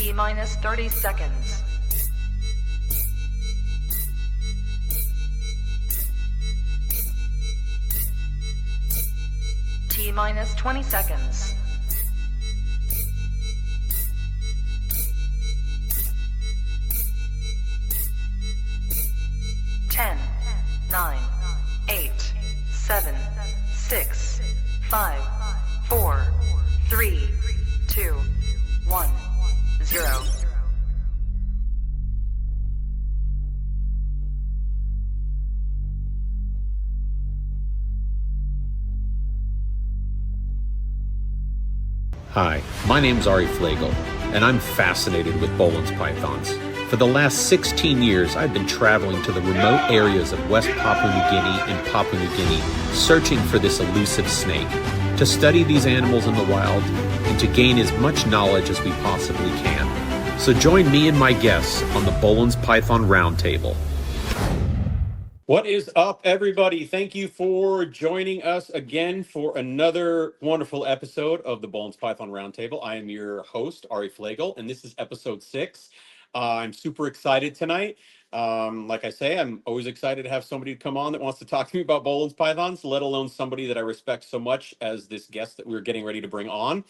T minus 30 seconds. T minus 20 seconds. Ten, 9, 8, 7, 6, 5, 4, 3, 2, 1, 0. Hi, my name's Ari Flagle, and I'm fascinated with Boelens pythons. For the last 16 years, I've been traveling to the remote areas of West Papua New Guinea and Papua New Guinea, searching for this elusive snake, to study these animals in the wild, and to gain as much knowledge as we possibly can. So join me and my guests on the Boelens Python Roundtable. What is up, everybody? Thank you for joining us again for another wonderful episode of the Boelens Python Roundtable. I am your host, Ari Flagle, and this is episode 6. I'm super excited tonight. Like I say, I'm always excited to have somebody come on that wants to talk to me about Boelens pythons, let alone somebody that I respect so much as this guest that we're getting ready to bring on.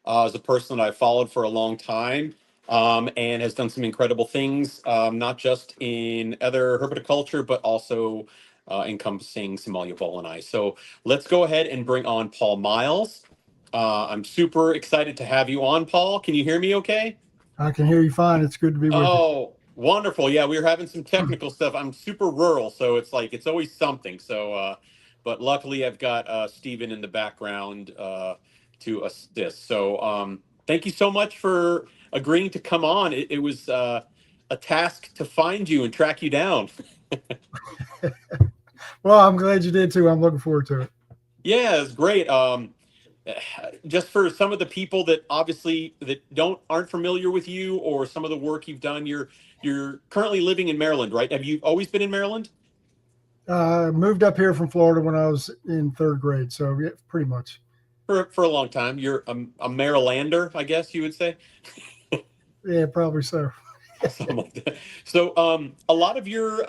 As a person that I've followed for a long time and has done some incredible things, not just in other herpetoculture, but also encompassing Somalia boeleni. So let's go ahead and bring on Paul Miles. I'm super excited to have you on, Paul. Can you hear me okay? I can hear you fine. It's good to be with you. Oh, wonderful. Yeah, we were having some technical stuff. I'm super rural, so it's always something. So, but luckily I've got Steven in the background to assist. So thank you so much for agreeing to come on. It was a task to find you and track you down. Well, I'm glad you did too. I'm looking forward to it. Yeah, it's great. Just for some of the people that obviously that aren't familiar with you or some of the work you've done, you're currently living in Maryland, right? Have you always been in Maryland? Moved up here from Florida when I was in 3rd grade, so yeah, pretty much. For a long time. You're a Marylander, I guess you would say. Yeah, probably so. Something like that. So a lot of your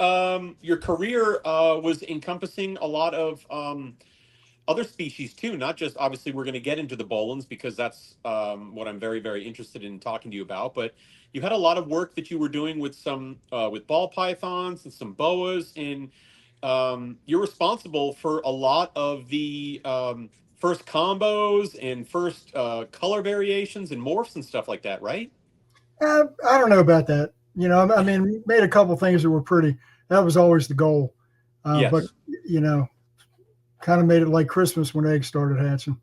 career was encompassing a lot of other species too, not just, obviously we're going to get into the Boelens because that's what I'm very, very interested in talking to you about, but you had a lot of work that you were doing with some with ball pythons and some boas, and you're responsible for a lot of the first combos and first color variations and morphs and stuff like that, right? I don't know about that. You know, I mean, made a couple things that were pretty. That was always the goal. Yes. But, you know, kind of made it like Christmas when eggs started hatching.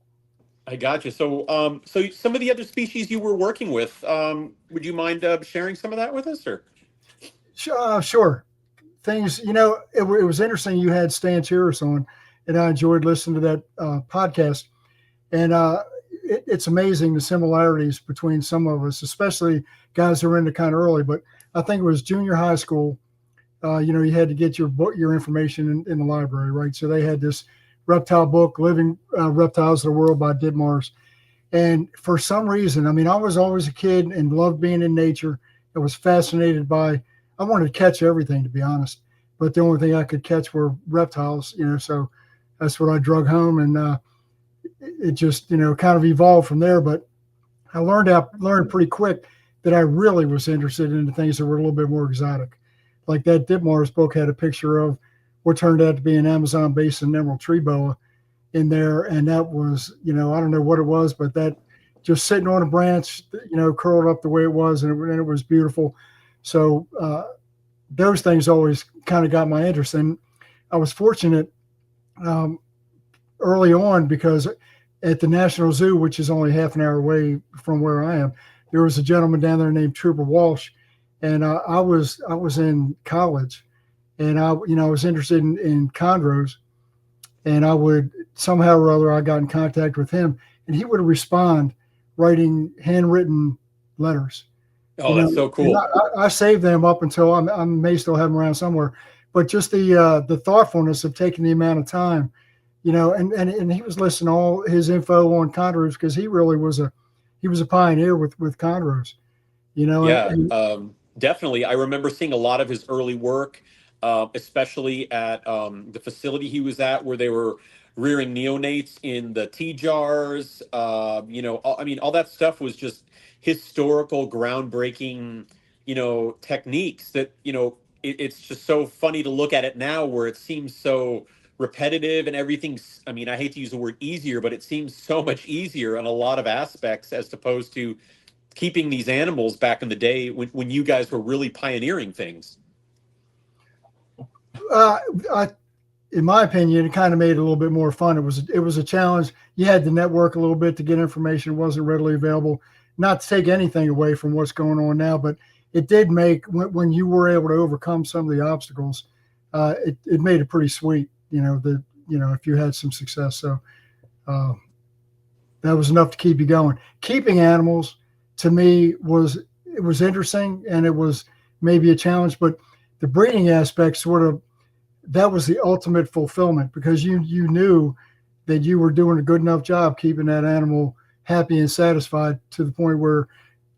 I got you. So, so some of the other species you were working with, would you mind sharing some of that with us, or? Sure. Things, you know, it was interesting. You had Stan Cheris on, and I enjoyed listening to that podcast. And it's amazing the similarities between some of us, especially guys who are into kind of early. But I think it was junior high school. You know, you had to get your information in the library, right? So they had this reptile book, Living Reptiles of the World by Ditmars. And for some reason, I mean, I was always a kid and loved being in nature. I was fascinated by, I wanted to catch everything, to be honest. But the only thing I could catch were reptiles, you know, so that's what I drug home. And it just, you know, kind of evolved from there. But I learned pretty quick that I really was interested in the things that were a little bit more exotic. Like that Ditmars book had a picture of what turned out to be an Amazon basin emerald tree boa in there. And that was, you know, I don't know what it was, but that just sitting on a branch, you know, curled up the way it was, and it was beautiful. So those things always kind of got my interest. And I was fortunate early on because at the National Zoo, which is only half an hour away from where I am, there was a gentleman down there named Trooper Walsh. And I was in college, and I was interested in chondros, and I would somehow or other I got in contact with him, and he would respond writing handwritten letters. Oh, that's so cool. I saved them up until I may still have them around somewhere, but just the thoughtfulness of taking the amount of time, you know, and he was listing all his info on chondros because he really was a pioneer with chondros. Yeah, and definitely. I remember seeing a lot of his early work, especially at the facility he was at, where they were rearing neonates in the tea jars. I mean, all that stuff was just historical, groundbreaking, techniques that, it's just so funny to look at it now where it seems so repetitive and everything's, I mean, I hate to use the word easier, but it seems so much easier in a lot of aspects as opposed to keeping these animals back in the day when you guys were really pioneering things. uh, I, in my opinion, it kind of made it a little bit more fun. It was a challenge. You had to network a little bit to get information. It wasn't readily available. Not to take anything away from what's going on now, but it did make when you were able to overcome some of the obstacles, it made it pretty sweet. If you had some success. So uh, that was enough to keep you going. Keeping animals to me was interesting, and it was maybe a challenge, but the breeding aspect sort of, that was the ultimate fulfillment, because you knew that you were doing a good enough job keeping that animal happy and satisfied to the point where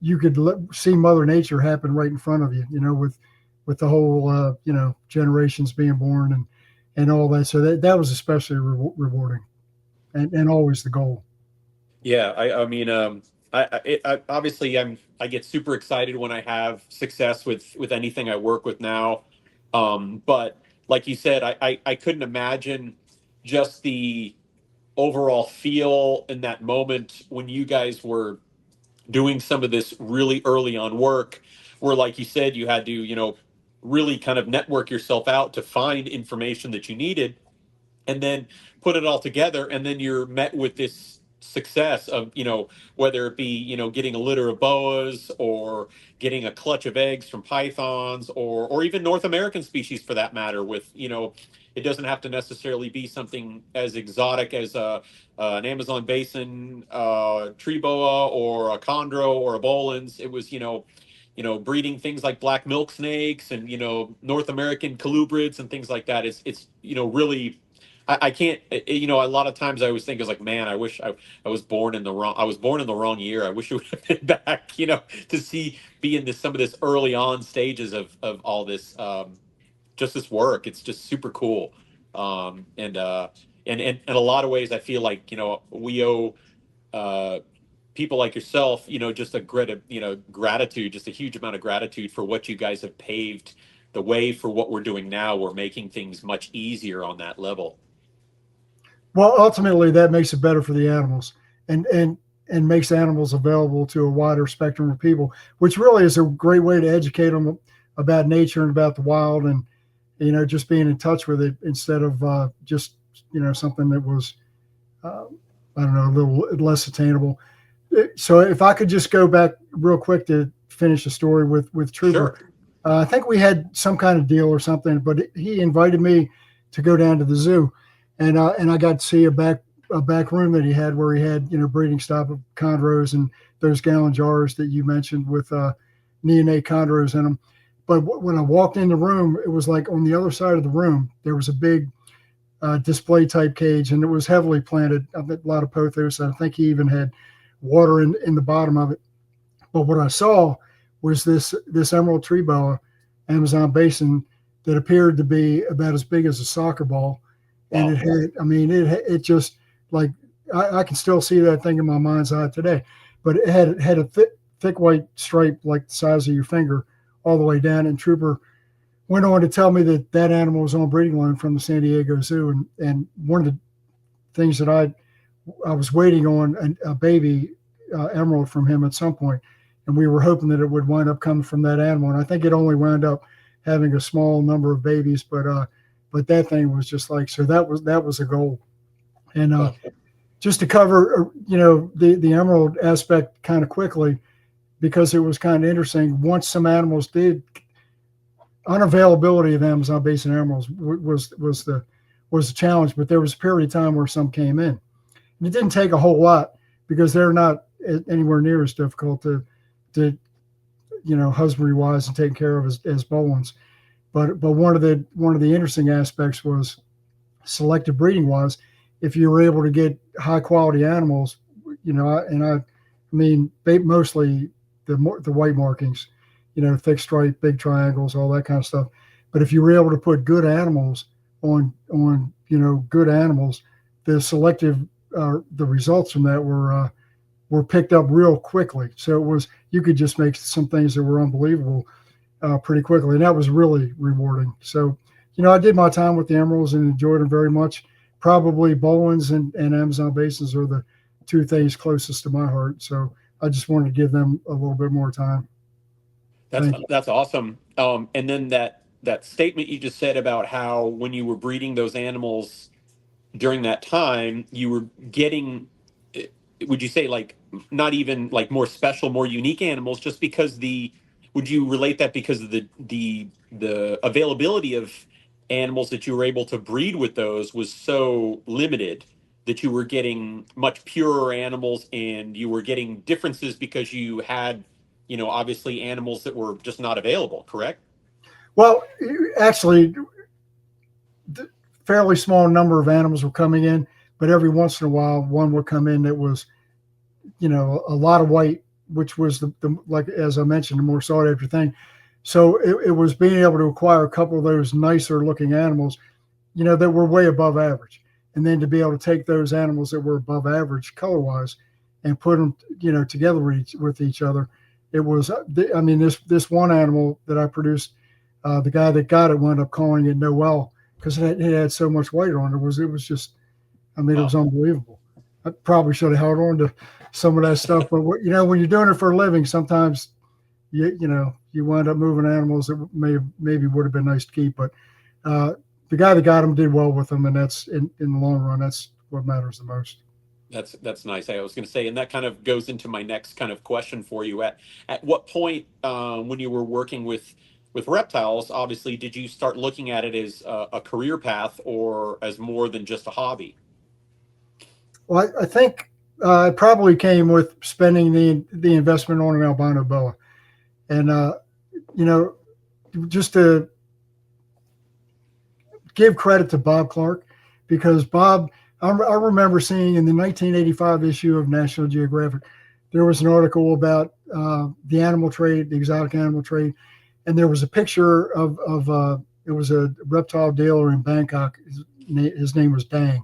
you could see Mother Nature happen right in front of you, with the whole, generations being born and all that. So that was especially rewarding and always the goal. Yeah, I mean, obviously I get super excited when I have success with anything I work with now. But like you said, I couldn't imagine just the overall feel in that moment when you guys were doing some of this really early on work where, like you said, you had to, really kind of network yourself out to find information that you needed and then put it all together, and then you're met with this success of, whether it be, getting a litter of boas or getting a clutch of eggs from pythons, or even North American species for that matter, with, it doesn't have to necessarily be something as exotic as an Amazon basin tree boa or a chondro or a Boelens. It was, breeding things like black milk snakes and, North American colubrids and things like that. It's really, I can't, a lot of times I always think, is like, man, I wish I was born in the wrong, I was born in the wrong year. I wish it would have been back, to be in some of this early on stages of all this, just this work. It's just super cool. And in a lot of ways, I feel like, we owe, uh, people like yourself, just gratitude, just a huge amount of gratitude for what you guys have paved the way for what we're doing now. We're making things much easier on that level. Well, ultimately, that makes it better for the animals, and makes animals available to a wider spectrum of people, which really is a great way to educate them about nature and about the wild, and just being in touch with it instead of just something that was I don't know, a little less attainable. So if I could just go back real quick to finish the story with Trooper. Sure. I think we had some kind of deal or something, but he invited me to go down to the zoo, and I got to see a back room that he had, where he had breeding stock of chondros and those gallon jars that you mentioned with neonate chondros in them. But when I walked in the room, it was like on the other side of the room there was a big display type cage, and it was heavily planted. A lot of pothos. I think he even had water in the bottom of it. But what I saw was this emerald tree boa, Amazon basin, that appeared to be about as big as a soccer ball. Wow. And it had, I mean, it just, like, I can still see that thing in my mind's eye today. But it had a thick white stripe like the size of your finger all the way down. And Trooper went on to tell me that animal was on breeding loan from the San Diego Zoo. And one of the things that I was waiting on a baby emerald from him at some point, and we were hoping that it would wind up coming from that animal. And I think it only wound up having a small number of babies, but that thing was just like, so that was a goal. And just to cover, the emerald aspect kind of quickly, because it was kind of interesting. Once some animals did, unavailability of Amazon basin emeralds was the challenge, but there was a period of time where some came in. And it didn't take a whole lot, because they're not anywhere near as difficult to husbandry wise and taken care of as Boelens. But one of the interesting aspects was selective breeding wise. If you were able to get high quality animals, I mean, mostly the white markings, thick stripe, big triangles, all that kind of stuff. But if you were able to put good animals on good animals, the selective the results from that were picked up real quickly. So you could just make some things that were unbelievable pretty quickly, and that was really rewarding. So I did my time with the emeralds and enjoyed them very much. Probably Boelens and Amazon basins are the two things closest to my heart. So I just wanted to give them a little bit more time. That's awesome. And then that statement you just said about how when you were breeding those animals during that time, you were getting, would you say like not even like more special, more unique animals, just because would you relate that because of the availability of animals that you were able to breed with those was so limited that you were getting much purer animals, and you were getting differences because you had, obviously animals that were just not available, correct? Well, actually, fairly small number of animals were coming in, but every once in a while, one would come in that was, a lot of white, which was the like, as I mentioned, the more sought after thing. So it was being able to acquire a couple of those nicer looking animals, that were way above average. And then to be able to take those animals that were above average color wise and put them, together with each other. It was, this one animal that I produced, the guy that got it wound up calling it Noel because it had so much white on it. It was just, it was unbelievable. I probably should have held on to some of that stuff, but when you're doing it for a living, sometimes you wind up moving animals that maybe would have been nice to keep, but the guy that got them did well with them, and that's in the long run, that's what matters the most. That's nice. I was going to say, and that kind of goes into my next kind of question for you. At what point, when you were working with reptiles, obviously, did you start looking at it as a career path or as more than just a hobby? Well, I think it probably came with spending the investment on an albino boa, and just to give credit to Bob Clark, because Bob, I remember seeing in the 1985 issue of National Geographic, there was an article about the animal trade, the exotic animal trade, and there was a picture of it was a reptile dealer in Bangkok. His name was Dang,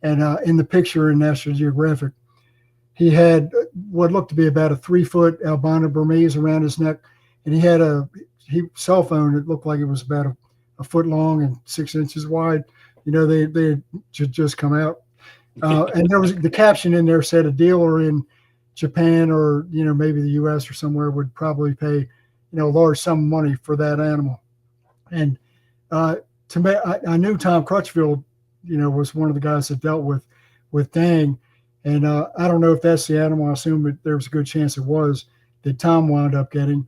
and in the picture in National Geographic, he had what looked to be about a 3-foot albino Burmese around his neck, and he had a cell phone that looked like it was about a foot long and 6 inches wide. They had just come out, and there was the caption in there said a dealer in Japan or maybe the U.S. or somewhere would probably pay a large sum of money for that animal. And to me, I knew Tom Crutchfield, was one of the guys that dealt with Dang, and I don't know if that's the animal. I assume there was a good chance it was that Tom wound up getting.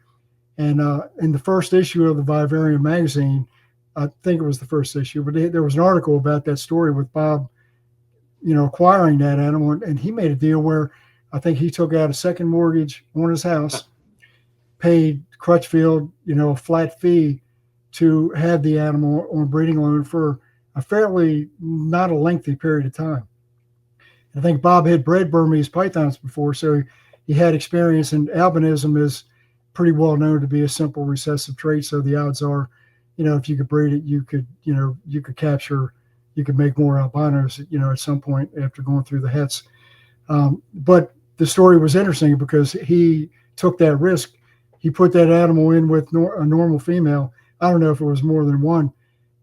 And in the first issue of the Vivarium magazine, I think it was the first issue, but there was an article about that story with Bob, acquiring that animal. And he made a deal where I think he took out a second mortgage on his house, paid Crutchfield, a flat fee to have the animal on breeding loan for a fairly not a lengthy period of time. I think Bob had bred Burmese pythons before, so he had experience, and albinism is pretty well known to be a simple recessive trait. So the odds are, if you could breed it, you could make more albinos, at some point after going through the hets. But the story was interesting because he took that risk. He put that animal in with a normal female. I don't know if it was more than one,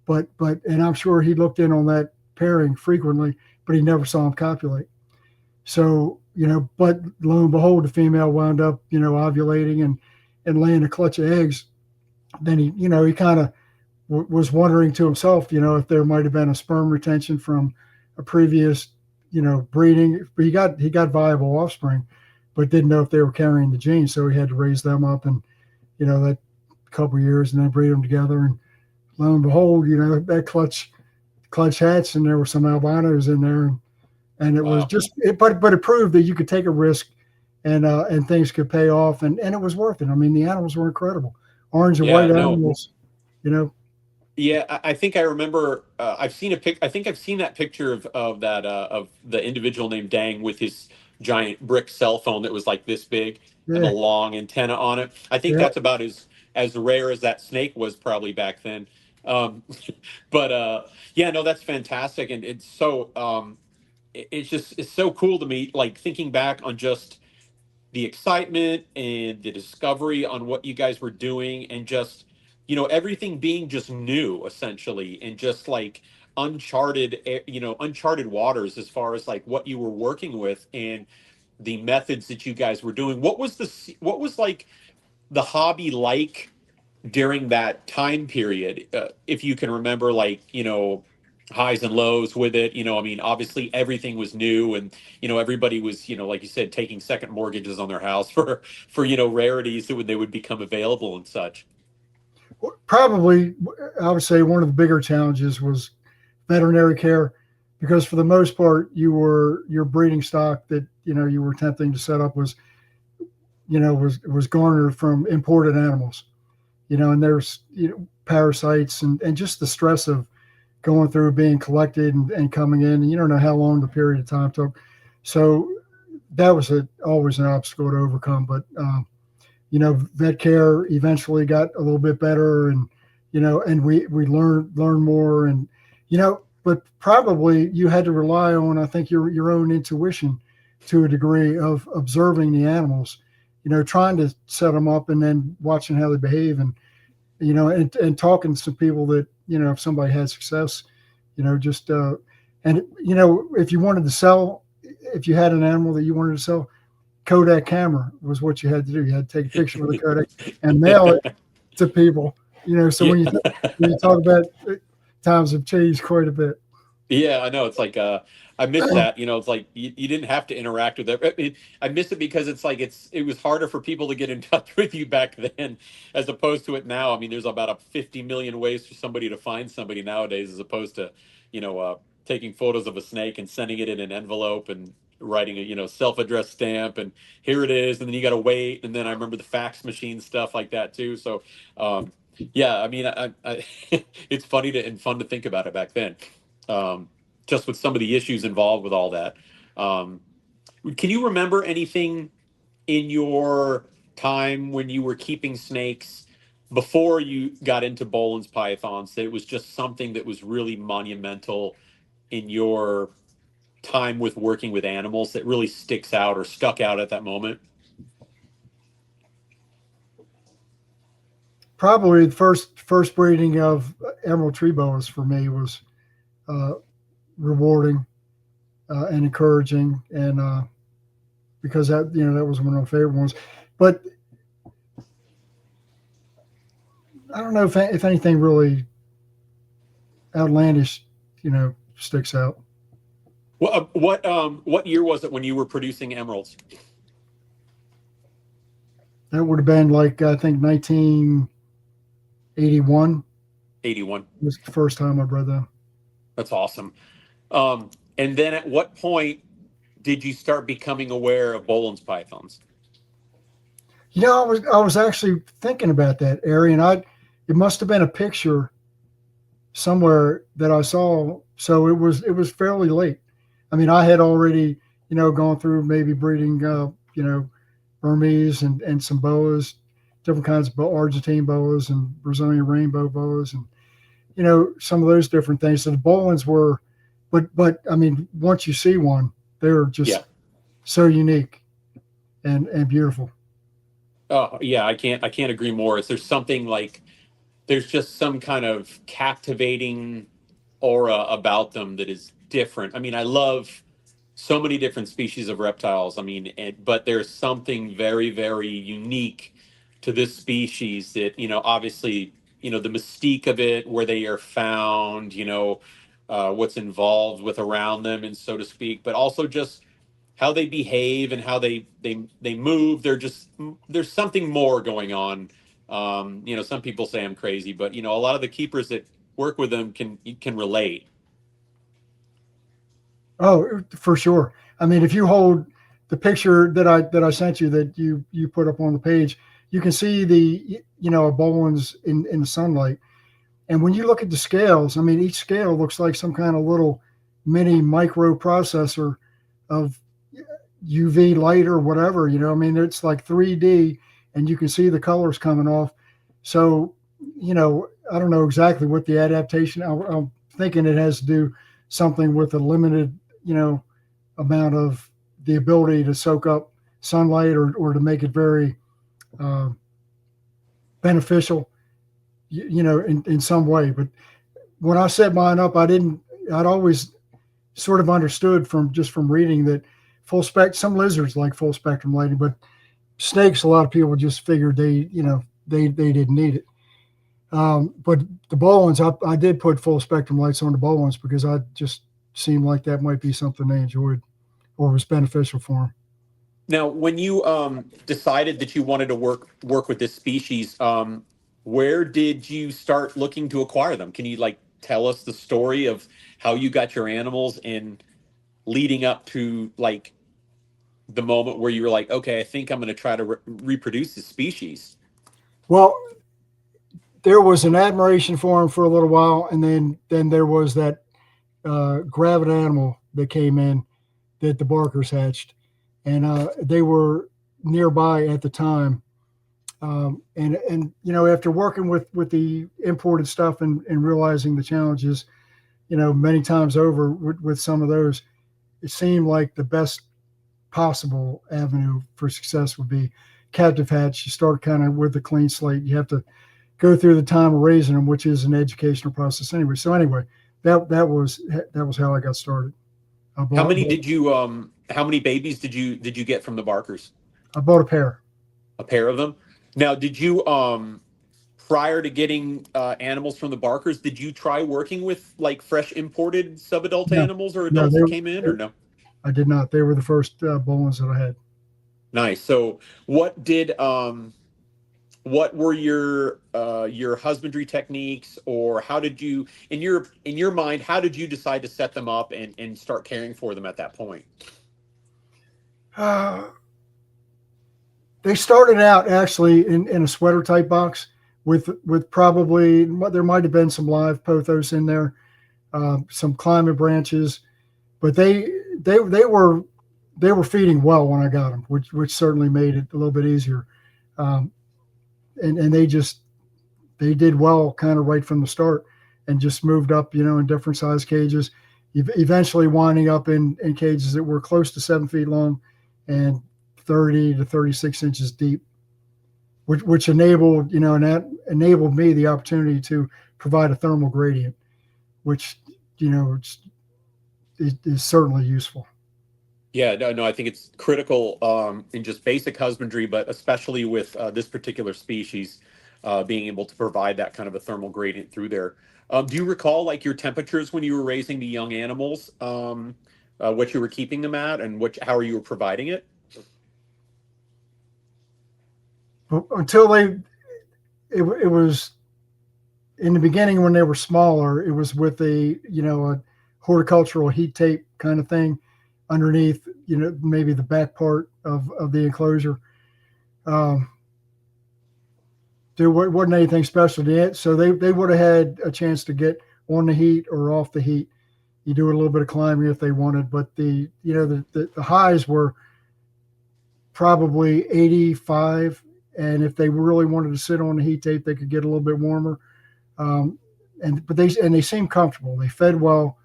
but and I'm sure he looked in on that pairing frequently, but he never saw him copulate. So, but lo and behold, the female wound up, ovulating and laying a clutch of eggs. Then he kind of was wondering to himself, if there might have been a sperm retention from a previous, breeding. But he got viable offspring, but didn't know if they were carrying the gene. So he had to raise them up and, that couple of years and then breed them together. And lo and behold, that clutch hatched, and there were some albinos in there. And it was just, but it proved that you could take a risk and things could pay off. And it was worth it. I mean, the animals were incredible. Orange and white animals, Yeah, I think I remember. I've seen a pic. I think I've seen that picture of that of the individual named Dang with giant brick cell phone that was like this big and the Yeah. long antenna on it. I think Yeah. that's about as rare as that snake was probably back then. Um, but yeah, no, that's fantastic, and it's so it's just it's so cool to me. Like thinking back on just the excitement and the discovery on what you guys were doing, and just everything being just new essentially, and just like uncharted waters as far as like what you were working with and the methods that you guys were doing. What was like the hobby like during that time period, if you can remember, like, highs and lows with it. I mean, obviously everything was new, and everybody was, like you said, taking second mortgages on their house for rarities that they would become available and such. Probably, I would say one of the bigger challenges was veterinary care, because for the most part, your breeding stock that you were attempting to set up was garnered from imported animals, and there's parasites and just the stress of going through being collected and coming in, and you don't know how long the period of time took. So that was always an obstacle to overcome. But vet care eventually got a little bit better, and and we learned more, and but probably you had to rely on, I think, your own intuition to a degree of observing the animals, trying to set them up and then watching how they behave, and and talking to some people that if somebody had success, just and if you wanted to sell, if you had an animal that you wanted to sell, Kodak camera was what you had to do. You had to take a picture with a Kodak and mail it to people. So Yeah. when you talk about times have changed quite a bit. Yeah, I know. It's like I miss that. It's like you didn't have to interact with it. I miss it because it's like it was harder for people to get in touch with you back then, as opposed to it now. I mean, there's about 50 million ways for somebody to find somebody nowadays, as opposed to taking photos of a snake and sending it in an envelope and writing a self-addressed stamp, and here it is, and then you got to wait. And then I remember the fax machine stuff like that too. So yeah, I mean, I it's funny and fun to think about it back then. Just with some of the issues involved with all that. Can you remember anything in your time when you were keeping snakes before you got into Boelens pythons that it was just something that was really monumental in your time with working with animals that really sticks out or stuck out at that moment? Probably the first breeding of emerald tree boas for me was rewarding and encouraging, and because that was one of my favorite ones. But I don't know if anything really outlandish sticks out. Well, what year was it when you were producing emeralds? That would have been like, I think, 1981. 81. It was the first time I bred them. That's awesome. And then at what point did you start becoming aware of Boelens pythons? I was actually thinking about that, Ari, and it must have been a picture somewhere that I saw. So it was fairly late. I mean, I had already gone through maybe breeding Burmese and some boas, different kinds of Argentine boas and Brazilian rainbow boas, and some of those different things. So the Boelens were, but I mean, once you see one, they're just so unique and beautiful. Oh yeah, I can't agree more. There's something like there's just some kind of captivating aura about them that is different. I mean, I love so many different species of reptiles. I mean, but there's something very, very unique to this species that, obviously, the mystique of it, where they are found, what's involved with around them, and so to speak, but also just how they behave and how they move. There's something more going on. Some people say I'm crazy, but a lot of the keepers that work with them can relate. Oh, for sure. I mean, if you hold the picture that I sent you, that you put up on the page, you can see the a Boelens in the sunlight. And when you look at the scales, I mean, each scale looks like some kind of little mini microprocessor of UV light or whatever, you know, I mean, it's like 3D and you can see the colors coming off. So, you know, I don't know exactly what the adaptation, I'm thinking it has to do something with a limited, you know, amount of the ability to soak up sunlight or to make it very beneficial, you know, in some way. But when I set mine up, I'd always sort of understood from reading that some lizards like full spectrum lighting, but snakes, a lot of people just figured they didn't need it. But the Boelens, I did put full spectrum lights on the Boelens because I just seemed like that might be something they enjoyed or was beneficial for them. Now, when you decided that you wanted to work with this species, where did you start looking to acquire them? Can you like tell us the story of how you got your animals and leading up to like the moment where you were like, okay, I think I'm going to try to reproduce this species? Well, there was an admiration for him for a little while, and then there was that gravid animal that came in that the Barkers hatched, and they were nearby at the time. And you know, after working with the imported stuff and realizing the challenges, you know, many times over with some of those, it seemed like the best possible avenue for success would be captive hatch. You start kind of with a clean slate. You have to go through the time of raising them, which is an educational process anyway. So anyway, that was how I got started. How many babies did you get from the Barkers? I bought a pair. A pair of them. Now, did you prior to getting animals from the Barkers, did you try working with like fresh imported subadult animals or adults that came in, or no? I did not. They were the first Boelens that I had. Nice. So what were your husbandry techniques, or how did you, in your mind, how did you decide to set them up and start caring for them at that point? They started out actually in a sweater type box with probably, there might have been some live pothos in there, some climbing branches, but they were feeding well when I got them, which certainly made it a little bit easier. And they did well kind of right from the start and just moved up, you know, in different size cages, eventually winding up in cages that were close to 7 feet long and 30 to 36 inches deep, which enabled, you know, and that enabled me the opportunity to provide a thermal gradient, which, you know, is certainly useful. Yeah, no, I think it's critical in just basic husbandry, but especially with this particular species, being able to provide that kind of a thermal gradient through there. Do you recall like your temperatures when you were raising the young animals, what you were keeping them at, and how you were providing it? Until it was in the beginning when they were smaller, it was with a horticultural heat tape kind of thing underneath, you know, maybe the back part of the enclosure. There wasn't anything special to it, so they would have had a chance to get on the heat or off the heat. You do a little bit of climbing if they wanted, but the highs were probably 85, and if they really wanted to sit on the heat tape, they could get a little bit warmer. But they seemed comfortable. They fed well.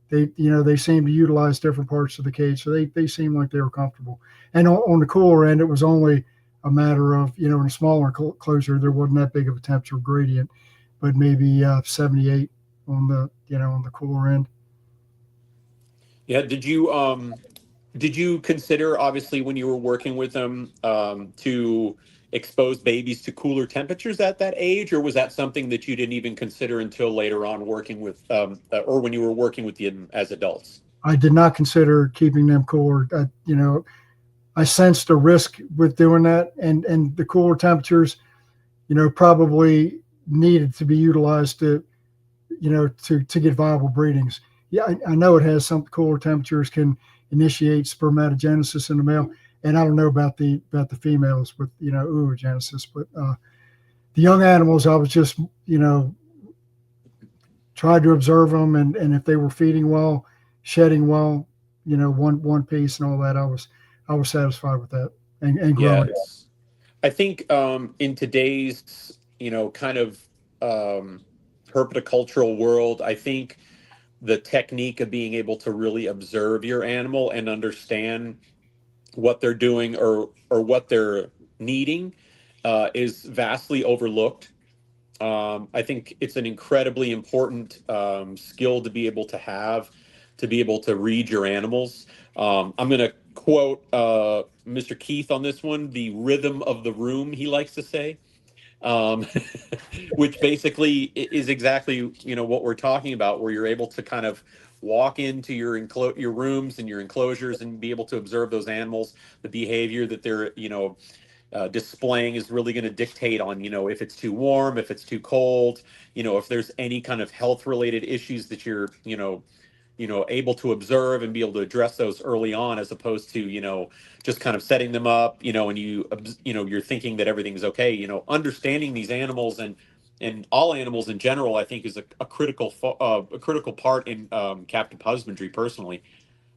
They seemed to utilize different parts of the cage, so they seemed like they were comfortable. And on the cooler end, it was only a matter of, you know, in a smaller enclosure, there wasn't that big of a temperature gradient, but maybe 78 on the cooler end. Yeah. Did you consider, obviously, when you were working with them, to expose babies to cooler temperatures at that age, or was that something that you didn't even consider until later on working with, or when you were working with them as adults? I did not consider keeping them cooler. I sensed a risk with doing that, and the cooler temperatures, you know, probably needed to be utilized to get viable breedings. Yeah, I know it has some cooler temperatures can initiate spermatogenesis in the male, and I don't know about the females with, you know, oogenesis, but the young animals, I was just, you know, tried to observe them, and if they were feeding well, shedding well, you know, one piece and all that, I I was satisfied with that and Yeah, growing. I think in today's, kind of herpetocultural world, I think the technique of being able to really observe your animal and understand what they're doing or what they're needing is vastly overlooked. I think it's an incredibly important skill to be able to have, to be able to read your animals. I'm going to quote Mr. Keith on this one, the rhythm of the room, he likes to say, um, which basically is exactly, what we're talking about, where you're able to kind of walk into your rooms and your enclosures and be able to observe those animals, the behavior that they're, displaying is really going to dictate on, if it's too warm, if it's too cold, if there's any kind of health related issues that you're, able to observe and be able to address those early on, as opposed to, just kind of setting them up, and you're thinking that everything's okay. Understanding these animals and all animals in general, I think is a critical part in captive husbandry personally.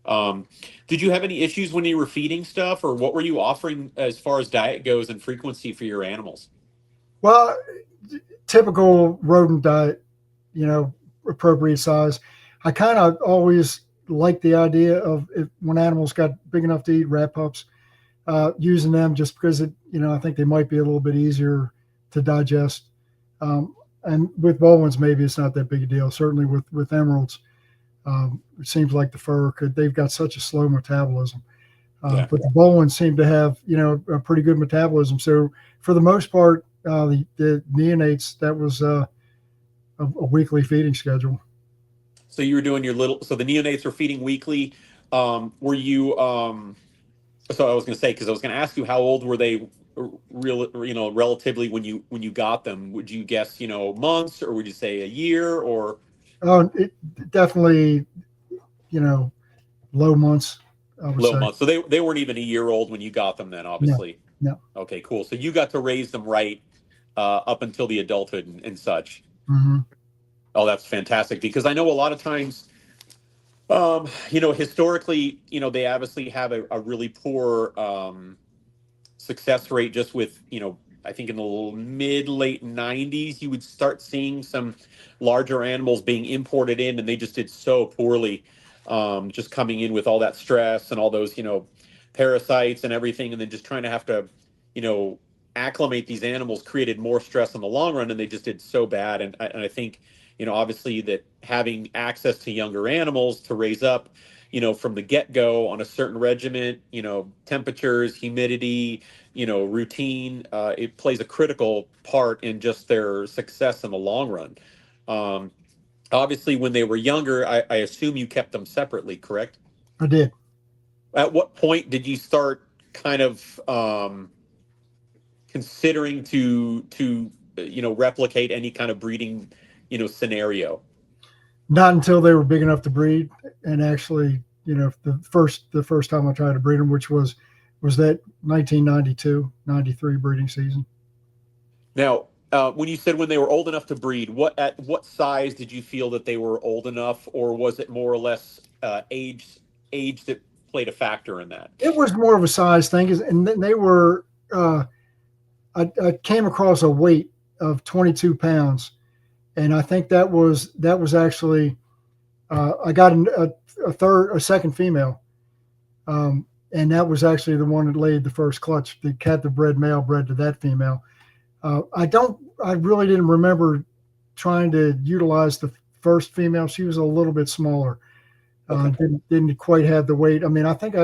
Um, did you have any issues when you were feeding stuff, or what were you offering as far as diet goes and frequency for your animals? Well, typical rodent diet, appropriate size. I kind of always like the idea of when animals got big enough to eat rat pups, using them just because I think they might be a little bit easier to digest. And with Boelens, maybe it's not that big a deal. Certainly with emeralds, it seems like they've got such a slow metabolism. Yeah. But the Boelens seem to have, a pretty good metabolism. So for the most part, the neonates, that was a weekly feeding schedule. So you were doing so the neonates were feeding weekly. Were you, so I was going to say, because I was going to ask you, how old were they relatively when you got them? Would you guess, months, or would you say a year, or? It definitely, low months, I would Low say. months. So they weren't even a year old when you got them then, No, obviously. no. Okay, cool. So you got to raise them right up until the adulthood and such. Hmm. Oh, that's fantastic, because I know a lot of times, historically, they obviously have a really poor success rate just with, I think in the mid late 90s, you would start seeing some larger animals being imported in, and they just did so poorly, just coming in with all that stress and all those, parasites and everything, and then just trying to have to, you know, acclimate these animals created more stress in the long run, and they just did so bad. And I think, obviously that having access to younger animals to raise up, from the get-go on a certain regiment, temperatures, humidity, routine, it plays a critical part in just their success in the long run. Um, Obviously, when they were younger, I assume you kept them separately, correct? I did. At what point did you start kind of considering to replicate any kind of breeding scenario? Not until they were big enough to breed, and actually, the first time I tried to breed them, which was that 1992-93 breeding season. Now, when you said when they were old enough to breed, at what size did you feel that they were old enough, or was it more or less age that played a factor in that? It was more of a size thing, and then they were. I came across a weight of 22 pounds, and I think that was actually. I got a second female, and that was actually the one that laid the first clutch. The captive bred male bred to that female. I really didn't remember trying to utilize the first female. She was a little bit smaller. Okay. Didn't quite have the weight. I mean, I think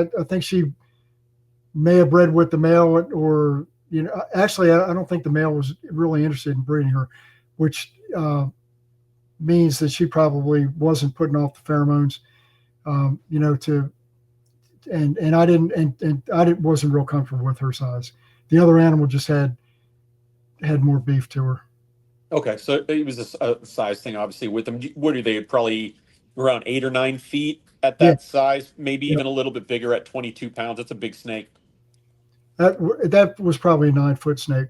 she may have bred with the male, or actually, I don't think the male was really interested in breeding her, which means that she probably wasn't putting off the pheromones, and I didn't, and I wasn't real comfortable with her size. The other animal just had more beef to her. Okay, so it was a size thing, obviously, with them. What are they, probably around 8 or 9 feet at Yeah, that size? Maybe yeah. even a little bit bigger at 22 pounds. That's a big snake, That was probably a 9-foot snake,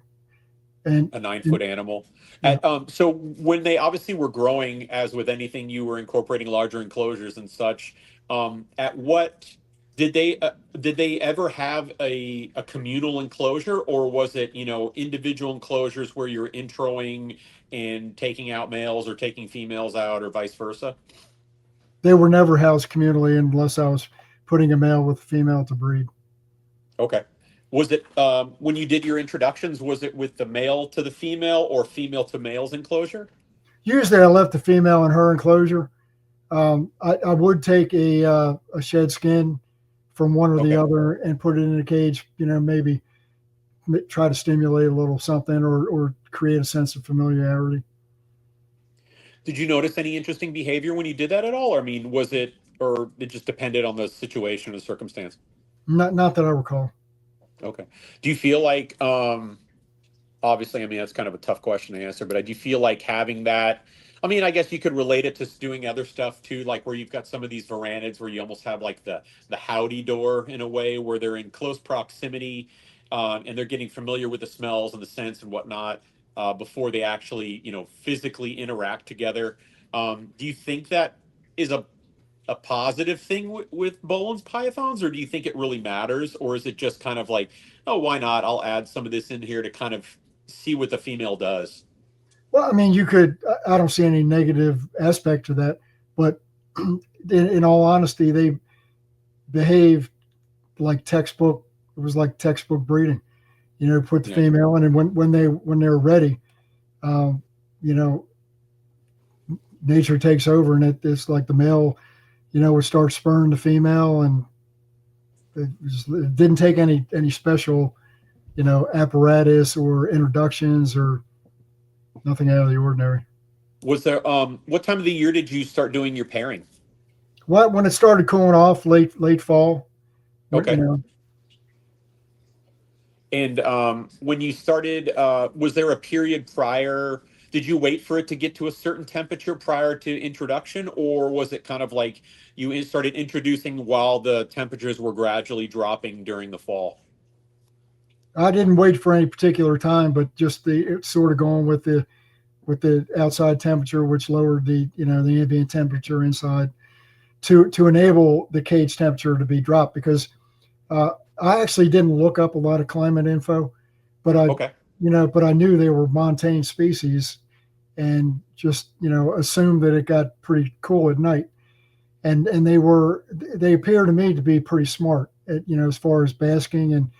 and, a nine and foot animal. yeah. So when they obviously were growing, as with anything, you were incorporating larger enclosures and such. At what Did they ever have a communal enclosure, or was it, individual enclosures where you're introing and taking out males or taking females out, or vice versa? They were never housed communally unless I was putting a male with a female to breed. Okay. Was it, when you did your introductions, was it with the male to the female or female to male's enclosure? Usually, I left the female in her enclosure. I would take a shed skin from one or the Okay. other and put it in a cage. Maybe try to stimulate a little something or create a sense of familiarity. Did you notice any interesting behavior when you did that at all? Or, I mean, was it, or it just depended on the situation and circumstance? Not that I recall. Okay. Do you feel like, obviously, I mean, that's kind of a tough question to answer, but do you feel like having that? I mean, I guess you could relate it to doing other stuff too, like where you've got some of these verandas where you almost have like the howdy door in a way, where they're in close proximity, and they're getting familiar with the smells and the scents and whatnot, before they actually, physically interact together. Do you think that is a positive thing with Boelens pythons, or do you think it really matters, or is it just kind of like, oh, why not? I'll add some of this in here to kind of see what the female does. Well, I mean, you could. I don't see any negative aspect to that, but in all honesty, they behave like textbook. It was like textbook breeding. Put the Yeah. female in, and when they're ready, um, you know, nature takes over, and it's like the male, would start spurring the female, and it didn't take any special, apparatus or introductions or nothing out of the ordinary. Was there what time of the year did you start doing your pairing? When it started cooling off, late fall, Okay. you know, And when you started, was there a period prior? Did you wait for it to get to a certain temperature prior to introduction, or was it kind of like you started introducing while the temperatures were gradually dropping during the fall? I didn't wait for any particular time, but just it's sort of going with the outside temperature, which lowered the ambient temperature inside to enable the cage temperature to be dropped. Because uh, I actually didn't look up a lot of climate info, but Okay. but I knew they were montane species, and just assumed that it got pretty cool at night. And they appear to me to be pretty smart as far as basking,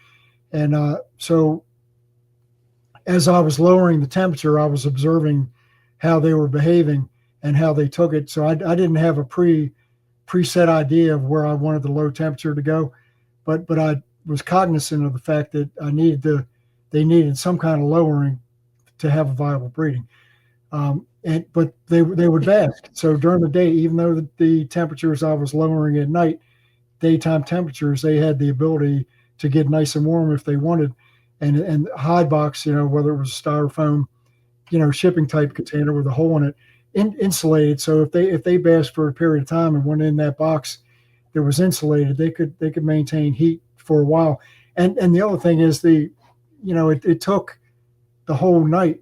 and so as I was lowering the temperature, I was observing how they were behaving and how they took it. So I didn't have a preset idea of where I wanted the low temperature to go, but I was cognizant of the fact that they needed some kind of lowering to have a viable breeding. But they would bask. So during the day, even though the temperatures I was lowering at night, daytime temperatures, they had the ability to get nice and warm if they wanted. And hide box, whether it was a styrofoam, shipping type container with a hole in it, insulated. So if they basked for a period of time and went in that box that was insulated, they could maintain heat for a while. And the other thing is it took the whole night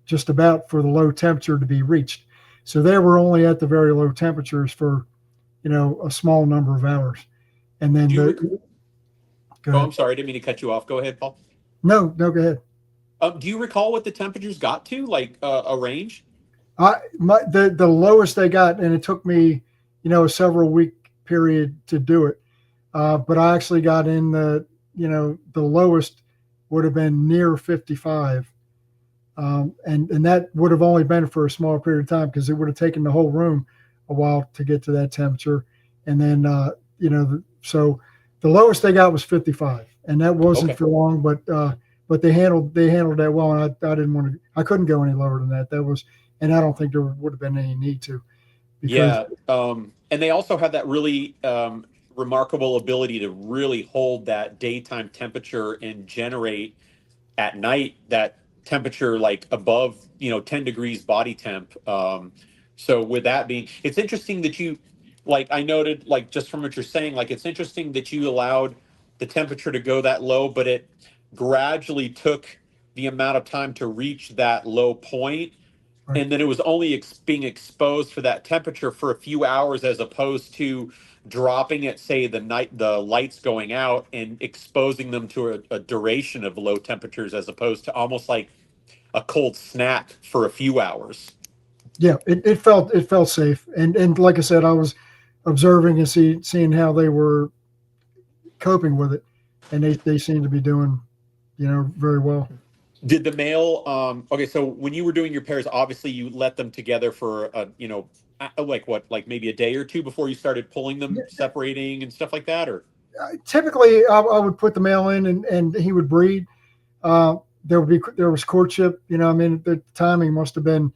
just about for the low temperature to be reached. So they were only at the very low temperatures for a small number of hours, and then Oh, go I'm ahead. sorry, I didn't mean to cut you off. Go ahead, Paul. No, go ahead. Do you recall what the temperatures got to, like a range? The lowest they got, and it took me, a several week period to do it. But I actually got in the lowest would have been near 55. And that would have only been for a small period of time because it would have taken the whole room a while to get to that temperature. And then, so the lowest they got was 55, and that wasn't Okay. for long, but they handled that well. And I didn't want to, I couldn't go any lower than that. And I don't think there would have been any need to, because Yeah. And they also have that really remarkable ability to really hold that daytime temperature and generate at night that temperature like above 10 degrees body temp. So with that being, it's interesting that you, like I noted, like just from what you're saying, like it's interesting that you allowed the temperature to go that low, but it gradually took the amount of time to reach that low point, right, and then it was only being exposed for that temperature for a few hours, as opposed to dropping at, say, the lights going out and exposing them to a duration of low temperatures, as opposed to almost like a cold snap for a few hours. Yeah, it felt safe, and like I said, I was observing and seeing how they were coping with it, and they seemed to be doing, very well. Did the male, okay, so when you were doing your pairs, obviously you let them together for, like what, like maybe a day or two before you started pulling them, separating and stuff like that? Or Typically, I would put the male in, and he would breed. There was courtship. I mean, the timing must have been,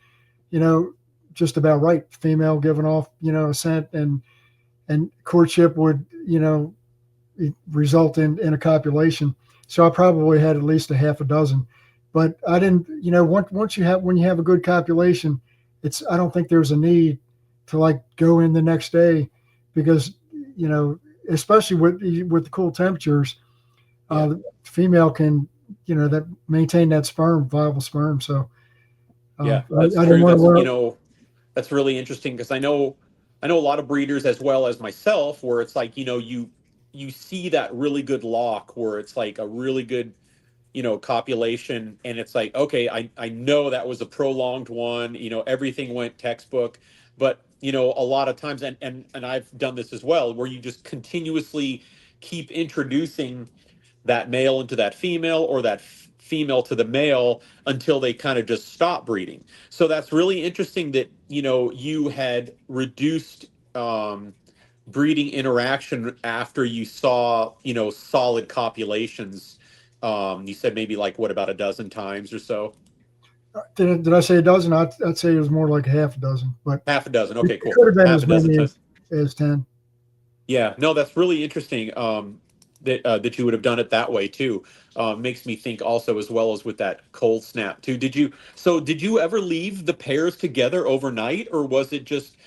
just about right. Female giving off, a scent, and courtship would, result in a copulation. So I probably had at least a half a dozen, but I didn't. When you have a good copulation, I don't think there's a need to like go in the next day, because especially with the cool temperatures, the female can that maintain that viable sperm. So yeah, I that's didn't true. want to That's, work. that's really interesting, because I know a lot of breeders, as well as myself, where it's like, you see that really good lock where it's like a really good, copulation, and it's like, okay, I know that was a prolonged one, everything went textbook. But a lot of times, and I've done this as well, where you just continuously keep introducing that male into that female, or that female to the male, until they kind of just stop breeding. So that's really interesting that you had reduced breeding interaction after you saw solid copulations. You said maybe like, what, about a dozen times or so? Did I say a dozen? I'd say it was more like half a dozen, but Half a dozen. it Okay, cool. could have been Half as a dozen many times. as 10. Yeah, no, that's really interesting. That you would have done it that way too. Makes me think also, as well as with that cold snap too. Did you ever leave the pairs together overnight, or was it just,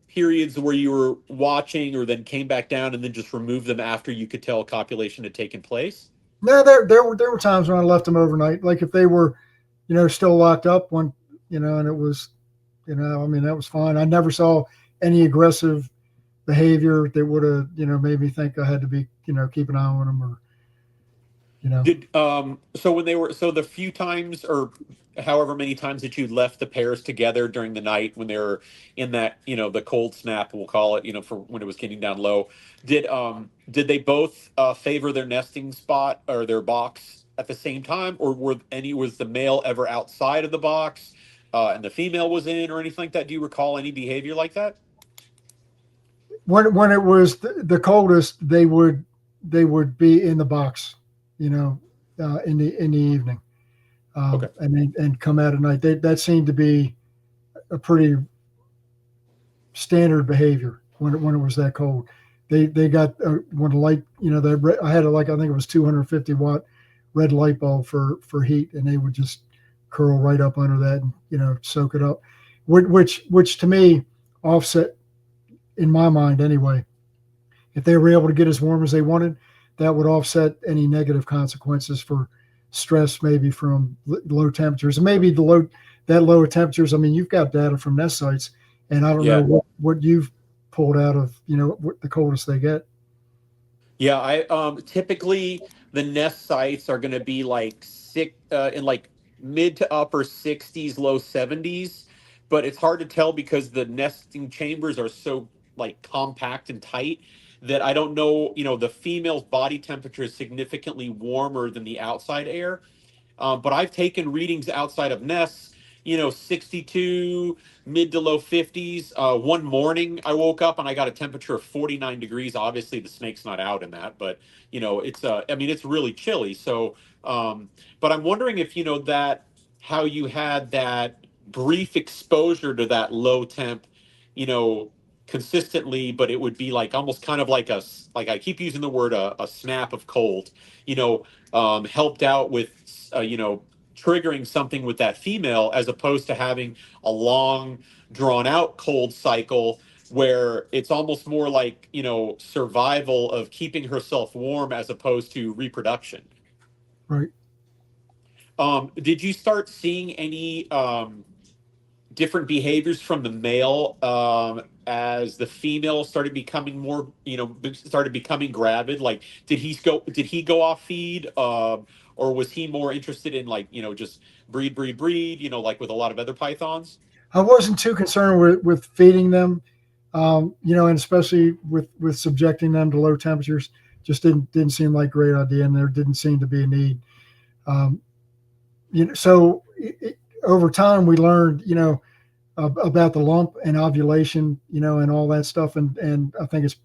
periods where you were watching, or then came back down and then just removed them after you could tell copulation had taken place? No, there were times when I left them overnight. Like if they were, still locked up when, and it was, I mean, that was fine. I never saw any aggressive behavior that would have, made me think I had to be, keep an eye on them, or, Did so when they were, so the few times, or however many times, that you left the pairs together during the night when they were in that, the cold snap, we'll call it, for when it was getting down low, did they both favor their nesting spot or their box at the same time, or was the male ever outside of the box and the female was in, or anything like that? Do you recall any behavior like that? when it was the coldest, they would be in the box, in the evening, Okay. and come out at night. That seemed to be a pretty standard behavior when it was that cold. They got when the light, I had I think it was 250-watt red light bulb for heat, and they would just curl right up under that and soak it up, which to me offset, in my mind anyway. If they were able to get as warm as they wanted, that would offset any negative consequences for stress, maybe from low temperatures, and maybe that lower temperatures. I mean, you've got data from nest sites, and I don't know Yeah. what you've pulled out of what the coldest they get. Yeah, I typically the nest sites are going to be like in like mid to upper 60s, low 70s, but it's hard to tell because the nesting chambers are so like compact and tight that I don't know, the female's body temperature is significantly warmer than the outside air. But I've taken readings outside of nests, 62, mid to low 50s. One morning I woke up and I got a temperature of 49 degrees. Obviously, the snake's not out in that, but, I mean, it's really chilly. So, but I'm wondering if, how you had that brief exposure to that low temp, you know, consistently, but it would be like almost kind of like like I keep using the word, a snap of cold, helped out with, triggering something with that female, as opposed to having a long, drawn out cold cycle where it's almost more like, survival of keeping herself warm as opposed to reproduction. Right. Did you start seeing any different behaviors from the male as the female started becoming more, started becoming gravid? Like, did he go off feed, or was he more interested in, like, just breed, like with a lot of other pythons? I wasn't too concerned with feeding them, and especially with subjecting them to low temperatures. Just didn't seem like a great idea, and there didn't seem to be a need. Um, so over time we learned, about the lump and ovulation, and all that stuff. And I think it's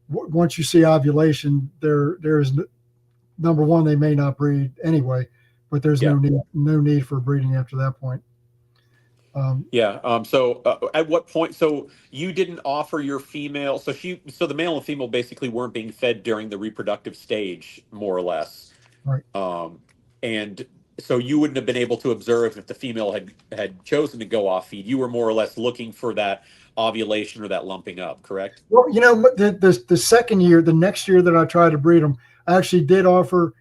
once you see ovulation, there's number one, they may not breed anyway, but there's Yeah. no need for breeding after that point. So at what point? So you didn't offer your female. So the male and female basically weren't being fed during the reproductive stage, more or less. Right. And so you wouldn't have been able to observe if the female had chosen to go off feed. You were more or less looking for that ovulation or that lumping up, correct? Well, the second year, the next year that I tried to breed them, I actually did offer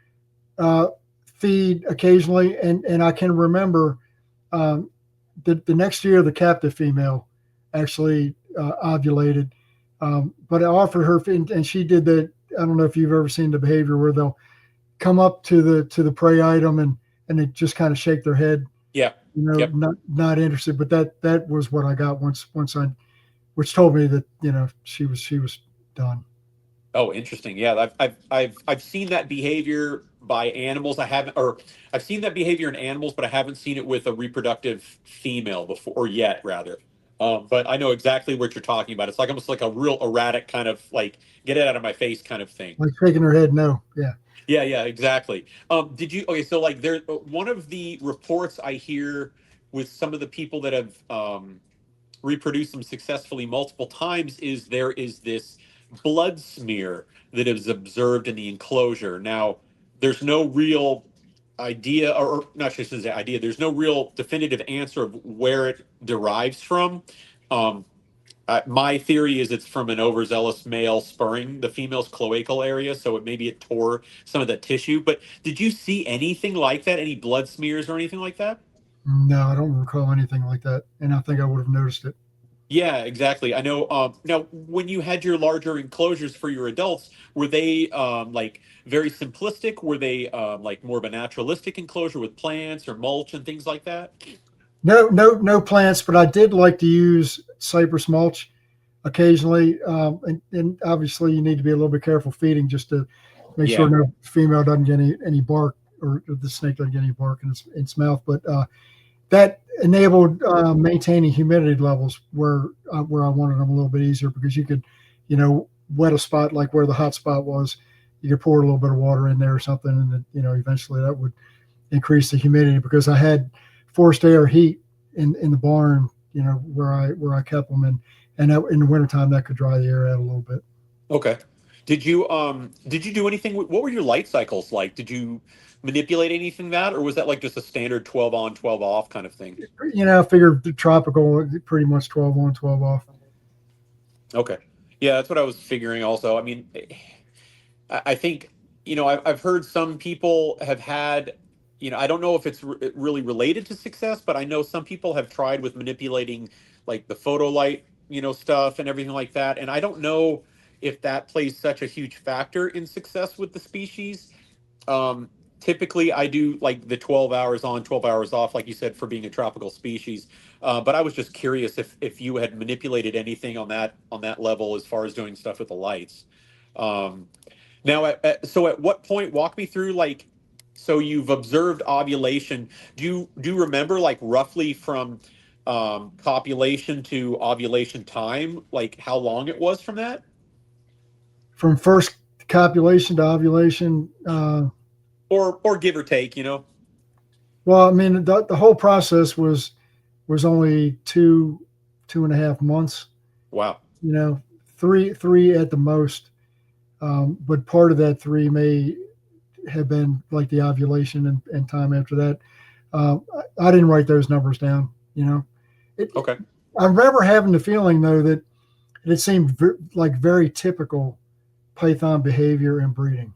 feed occasionally, and I can remember the next year the captive female actually ovulated, but I offered her, and she did that. I don't know if you've ever seen the behavior where they'll come up to the prey item and they just kind of shake their head. Yeah. Yep. Not interested. But that was what I got once which told me that she was done. Oh, interesting. Yeah, I've seen that behavior by animals. I've seen that behavior in animals, but I haven't seen it with a reproductive female before, or yet rather. But I know exactly what you're talking about. It's like almost like a real erratic kind of like get it out of my face kind of thing. Like shaking her head, no. Yeah. Yeah, exactly. So like there, one of the reports I hear with some of the people that have reproduced them successfully multiple times is there is this blood smear that is observed in the enclosure. Now, there's no real idea, or not just an idea, there's no real definitive answer of where it derives from. My theory is it's from an overzealous male spurring the female's cloacal area, so maybe it tore some of the tissue. But did you see anything like that? Any blood smears or anything like that? No, I don't recall anything like that, and I think I would have noticed it. Yeah, exactly. I know. Now, when you had your larger enclosures for your adults, were they like very simplistic? Were they like more of a naturalistic enclosure with plants or mulch and things like that? No plants, but I did like to use cypress mulch occasionally, and obviously you need to be a little bit careful feeding just to make sure no female doesn't get any bark, or the snake doesn't get any bark in its mouth. But that enabled maintaining humidity levels where I wanted them a little bit easier, because you could, wet a spot like where the hot spot was. You could pour a little bit of water in there or something, and then, eventually that would increase the humidity, because I had forced air heat in the barn, where I kept them, and that, in the wintertime that could dry the air out a little bit. Okay. Did you do anything? What were your light cycles like? Did you manipulate anything or was that like just a standard 12 on, 12 off kind of thing? I figured the tropical, pretty much 12 on, 12 off. Okay. Yeah, that's what I was figuring also. I mean, I think, I've heard some people have had, I don't know if it's really related to success, but I know some people have tried with manipulating like the photo light, stuff and everything like that. And I don't know if that plays such a huge factor in success with the species. Typically I do like the 12 hours on, 12 hours off, like you said, for being a tropical species. But I was just curious if you had manipulated anything on that level as far as doing stuff with the lights. Now, so at what point, walk me through, like, so you've observed ovulation. Do you remember, like, roughly from copulation to ovulation time, like how long it was from that? From first copulation to ovulation, or give or take, Well, I mean, the whole process was only 2.5 months. Wow. Three at the most. But part of that 3 may have been like the ovulation and time after that. I didn't write those numbers down. Okay. I remember having the feeling, though, that it seemed like very typical python behavior and breeding.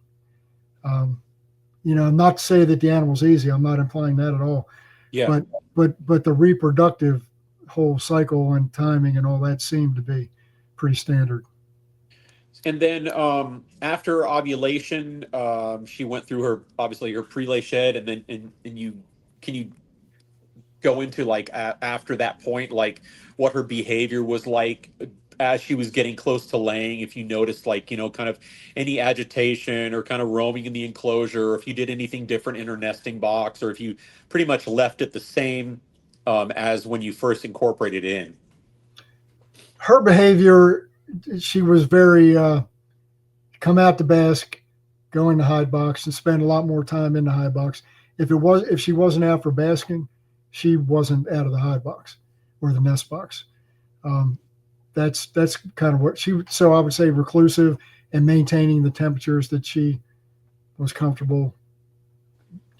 Not to say that the animal's easy. I'm not implying that at all. Yeah. But the reproductive whole cycle and timing and all that seemed to be pretty standard. And then after ovulation, she went through her obviously her prelay shed, and then and you can you go into like after that point, like what her behavior was like as she was getting close to laying, if you noticed like, kind of any agitation or kind of roaming in the enclosure, or if you did anything different in her nesting box, or if you pretty much left it the same as when you first incorporated it in. Her behavior, she was very come out to bask, go in the hide box, and spend a lot more time in the hide box. If she wasn't out for basking, she wasn't out of the hide box or the nest box. That's kind of what she. So I would say reclusive and maintaining the temperatures that she was comfortable.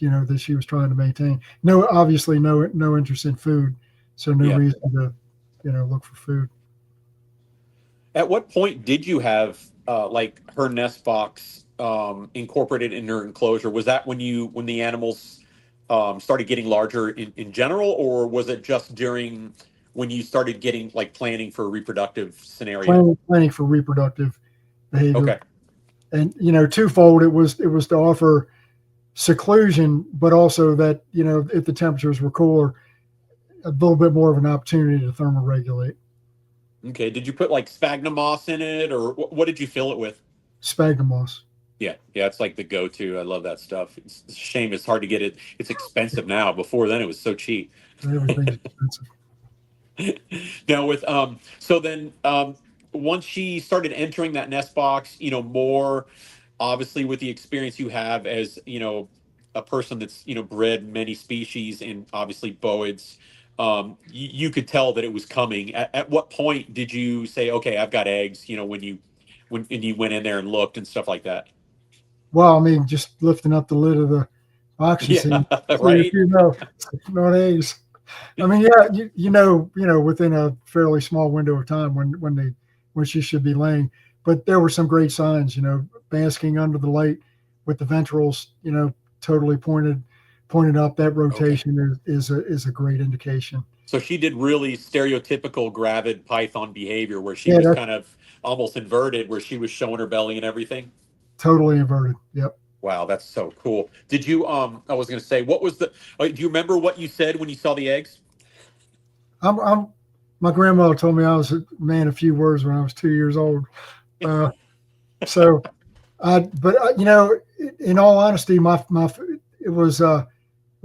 That she was trying to maintain. No, obviously no interest in food, so no reason to look for food. At what point did you have like her nest box incorporated in her enclosure? Was that when the animals started getting larger in general, or was it just during when you started getting like planning for a reproductive scenario? Planning for reproductive behavior. Okay. And twofold. It was to offer seclusion, but also that if the temperatures were cooler, a little bit more of an opportunity to thermoregulate. Okay. Did you put like sphagnum moss in it, or what did you fill it with? Sphagnum moss. Yeah, it's like the go-to. I love that stuff. It's a shame it's hard to get it. It's expensive now. Before then, it was so cheap. Everything's expensive. Now with so then once she started entering that nest box, more obviously with the experience you have as a person that's bred many species and obviously boids, you could tell that it was coming. At what point did you say, okay, I've got eggs? When you went in there and looked and stuff like that. Well, I mean, just lifting up the lid of the box, you see, right? not eggs. I mean, yeah, within a fairly small window of time when she should be laying. But there were some great signs, basking under the light with the ventrals, totally pointed up. That rotation is a great indication. So she did really stereotypical gravid python behavior, where she was kind of almost inverted, where she was showing her belly and everything. Totally inverted. Yep. Wow, that's so cool. Did you? I was going to say, what was the? Do you remember what you said when you saw the eggs? My grandmother told me I was a man of few words when I was 2 years old. So, in all honesty, it was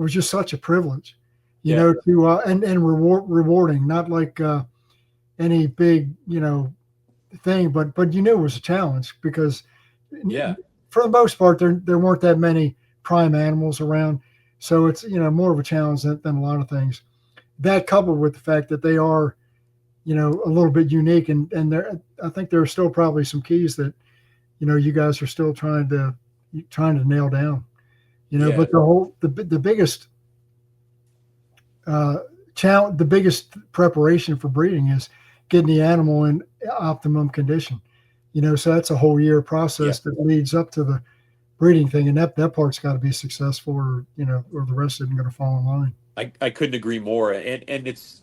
just such a privilege, to and rewarding. Not like any big thing, but it was a challenge because for the most part there weren't that many prime animals around, so it's more of a challenge than a lot of things. That coupled with the fact that they are a little bit unique, and I think there are still probably some keys that you guys are still trying to nail down, but the biggest challenge, the biggest preparation for breeding is getting the animal in optimum condition, so that's a whole year process that leads up to the breeding thing, and that part's got to be successful, or or the rest isn't going to fall in line. I couldn't agree more. And it's,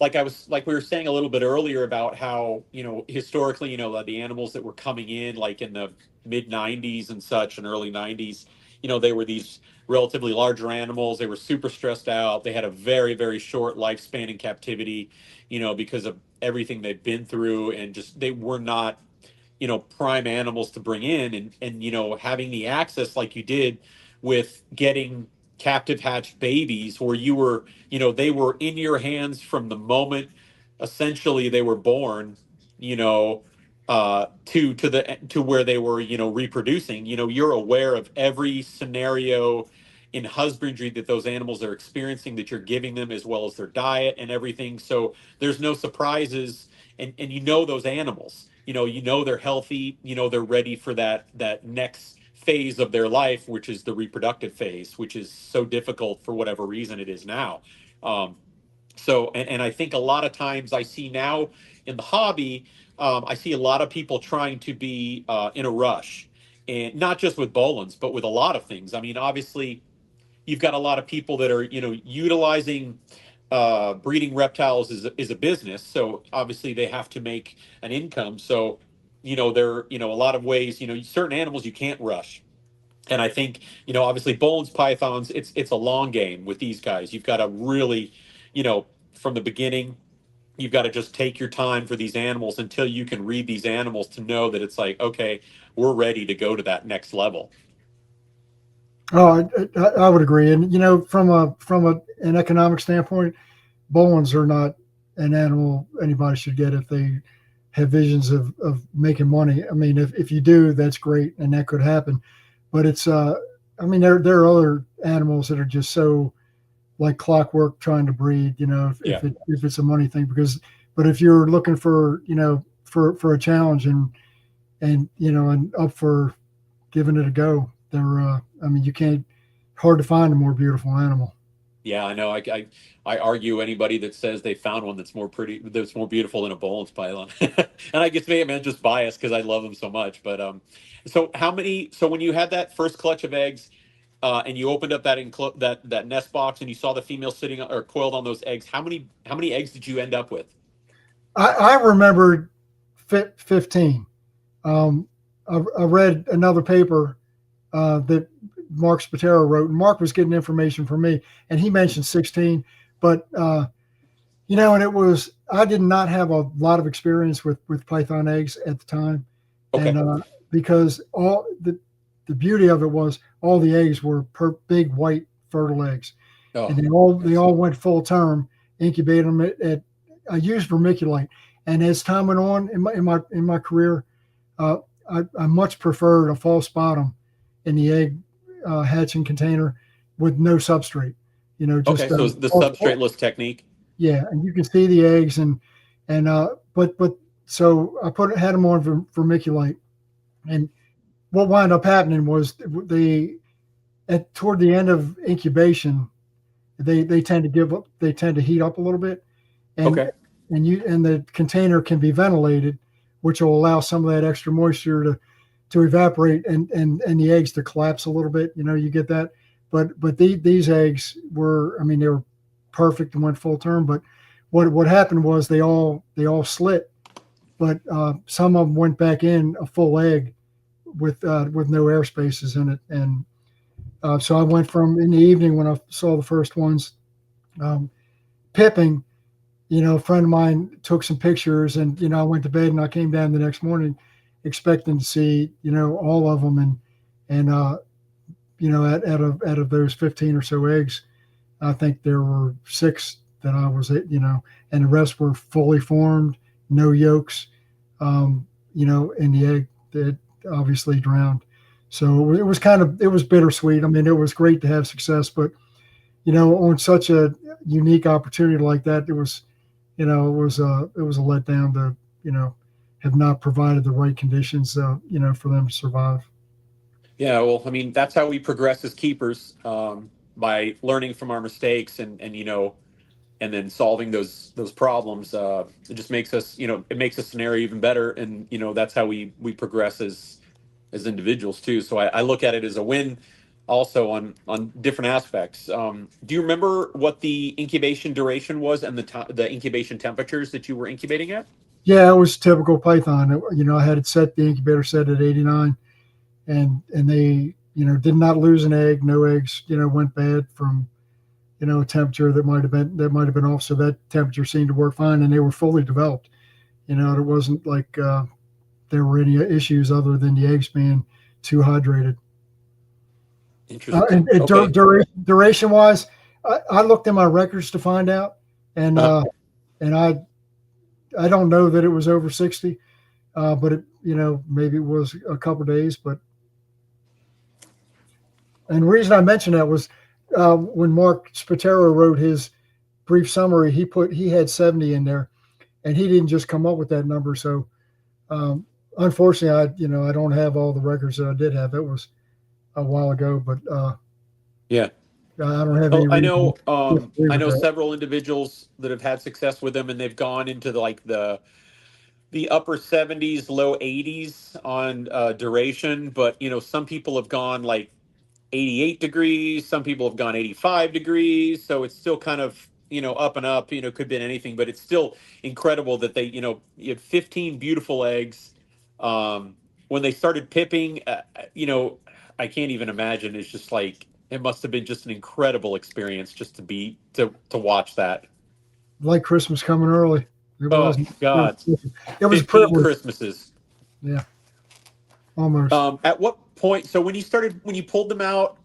like we were saying a little bit earlier about how, historically, the animals that were coming in like in the mid 90s and such and early 90s, they were these relatively larger animals. They were super stressed out. They had a very, very short lifespan in captivity, because of everything they've been through, and just, they were not, prime animals to bring in, and having the access like you did with getting captive hatched babies, where you were, they were in your hands from the moment essentially they were born, to where they were, reproducing. You're aware of every scenario in husbandry that those animals are experiencing, that you're giving them, as well as their diet and everything. So there's no surprises, and those animals, they're healthy, they're ready for that next phase of their life, which is the reproductive phase, which is so difficult for whatever reason it is now. And I think a lot of times I see now in the hobby, I see a lot of people trying to be in a rush, and not just with Boelens, but with a lot of things. I mean, obviously, you've got a lot of people that are, utilizing breeding reptiles is a business, so obviously they have to make an income. So, there, a lot of ways, certain animals you can't rush. And I think, obviously Boelens pythons, it's a long game with these guys. You've got to really, from the beginning, you've got to just take your time for these animals until you can read these animals to know that it's like, okay, we're ready to go to that next level. Oh, I would agree. And an economic standpoint, Boelens are not an animal anybody should get if they have visions of making money. I mean, if you do, that's great, and that could happen. But it's I mean, there are other animals that are just so like clockwork trying to breed. If it's a money thing, but if you're looking for for a challenge and up for giving it a go, I mean, you can't hard to find a more beautiful animal. Yeah, I know. I argue anybody that says they found one that's more beautiful than a Boelens python, and I guess maybe I'm just biased because I love them so much. But so when you had that first clutch of eggs, and you opened up that nest box and you saw the female sitting or coiled on those eggs, how many eggs did you end up with? I remembered 15. I read another paper that Mark Spatero wrote, and Mark was getting information from me, and he mentioned 16. But and it was I did not have a lot of experience with python eggs at the time, Okay. and because all the beauty of it was all the eggs were big white fertile eggs, Oh, and they all went full term. Incubated them I used vermiculite, and as time went on in my career, I much preferred a false bottom in the egg hatching container with no substrate. Just okay. So the substrateless technique. yeah, and you can see the eggs and but so I had them on vermiculite, and what wound up happening was toward the end of incubation, they tend to heat up a little bit, and Okay. and the container can be ventilated, which will allow some of that extra moisture to evaporate and the eggs to collapse a little bit. You get that, but these eggs were, I mean, they were perfect and went full term. But what happened was they all slit, but some of them went back in a full egg with no air spaces in it, and so I went from in the evening when I saw the first ones pipping. A friend of mine took some pictures, and I went to bed and I came down the next morning expecting to see all of them, and out of those 15 or so eggs, I think there were 6 that I was and the rest were fully formed, no yolks, in the egg that obviously drowned. So it was bittersweet. I mean, it was great to have success, but on such a unique opportunity like that, it was a letdown to have not provided the right conditions for them to survive. Yeah, well, I mean, that's how we progress as keepers, by learning from our mistakes and then solving those problems. It just makes us, it makes the scenario even better, and that's how we progress as individuals too. So I look at it as a win, also on different aspects. Do you remember what the incubation duration was and the incubation temperatures that you were incubating at? Yeah, it was typical Python. I had it set, the incubator set at 89, and they did not lose an egg. No eggs went bad from a temperature that might have been off. So that temperature seemed to work fine, and they were fully developed. It wasn't like there were any issues other than the eggs being too hydrated. Interesting. And Okay. duration wise, I looked in my records to find out, and and I don't know that it was over 60, but maybe it was a couple of days. And the reason I mentioned that was when Mark Spatero wrote his brief summary, he had 70 in there, and he didn't just come up with that number. So unfortunately, I don't have all the records that I did have. That was a while ago, but Yeah. I don't have any I reason know. to disagree I with know that. several individuals that have had success with them, and they've gone into the upper 70s, low 80s on duration. But some people have gone like 88 degrees. Some people have gone 85 degrees. So it's still kind of up and up, could have been anything, but it's still incredible that they, you had 15 beautiful eggs. When they started pipping, I can't even imagine. It's just like, it must have been just an incredible experience just to watch that. Like Christmas coming early. It Oh was. God, It was a 15 privilege. Christmases. Yeah, almost. At what point? So when you pulled them out,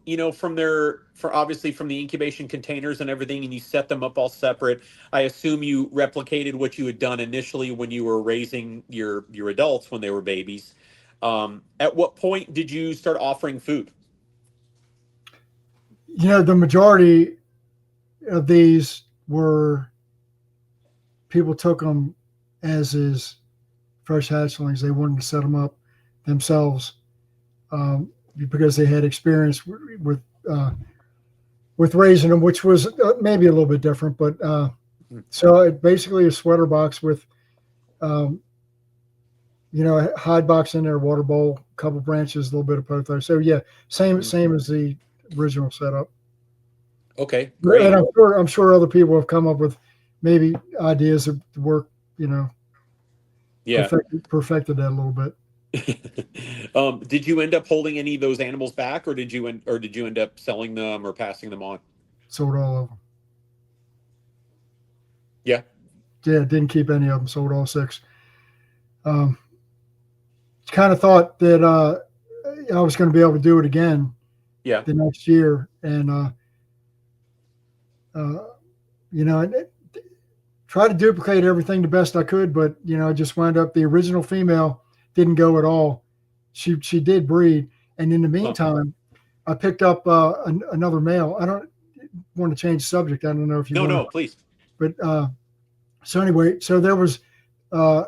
obviously from the incubation containers and everything, and you set them up all separate, I assume you replicated what you had done initially when you were raising your adults when they were babies. At what point did you start offering food? The majority of these were people took them as is fresh hatchlings. They wanted to set them up themselves because they had experience with raising them, which was maybe a little bit different. But so it basically a sweater box with, a hide box in there, water bowl, couple branches, a little bit of pothos. So yeah, same as the original setup. Okay, great. And I'm sure other people have come up with maybe ideas of work, Yeah. perfected that a little bit. Did you end up holding any of those animals back, or did you end up selling them or passing them on? Sold all of them. Yeah. Yeah, didn't keep any of them. Sold all 6. Kind of thought that I was going to be able to do it again. Yeah. The next year, and try to duplicate everything the best I could, but I just wound up the original female didn't go at all. She did breed, and in the meantime, I picked up another male. I don't want to change the subject. I don't know if you no, please. But so anyway, so there was a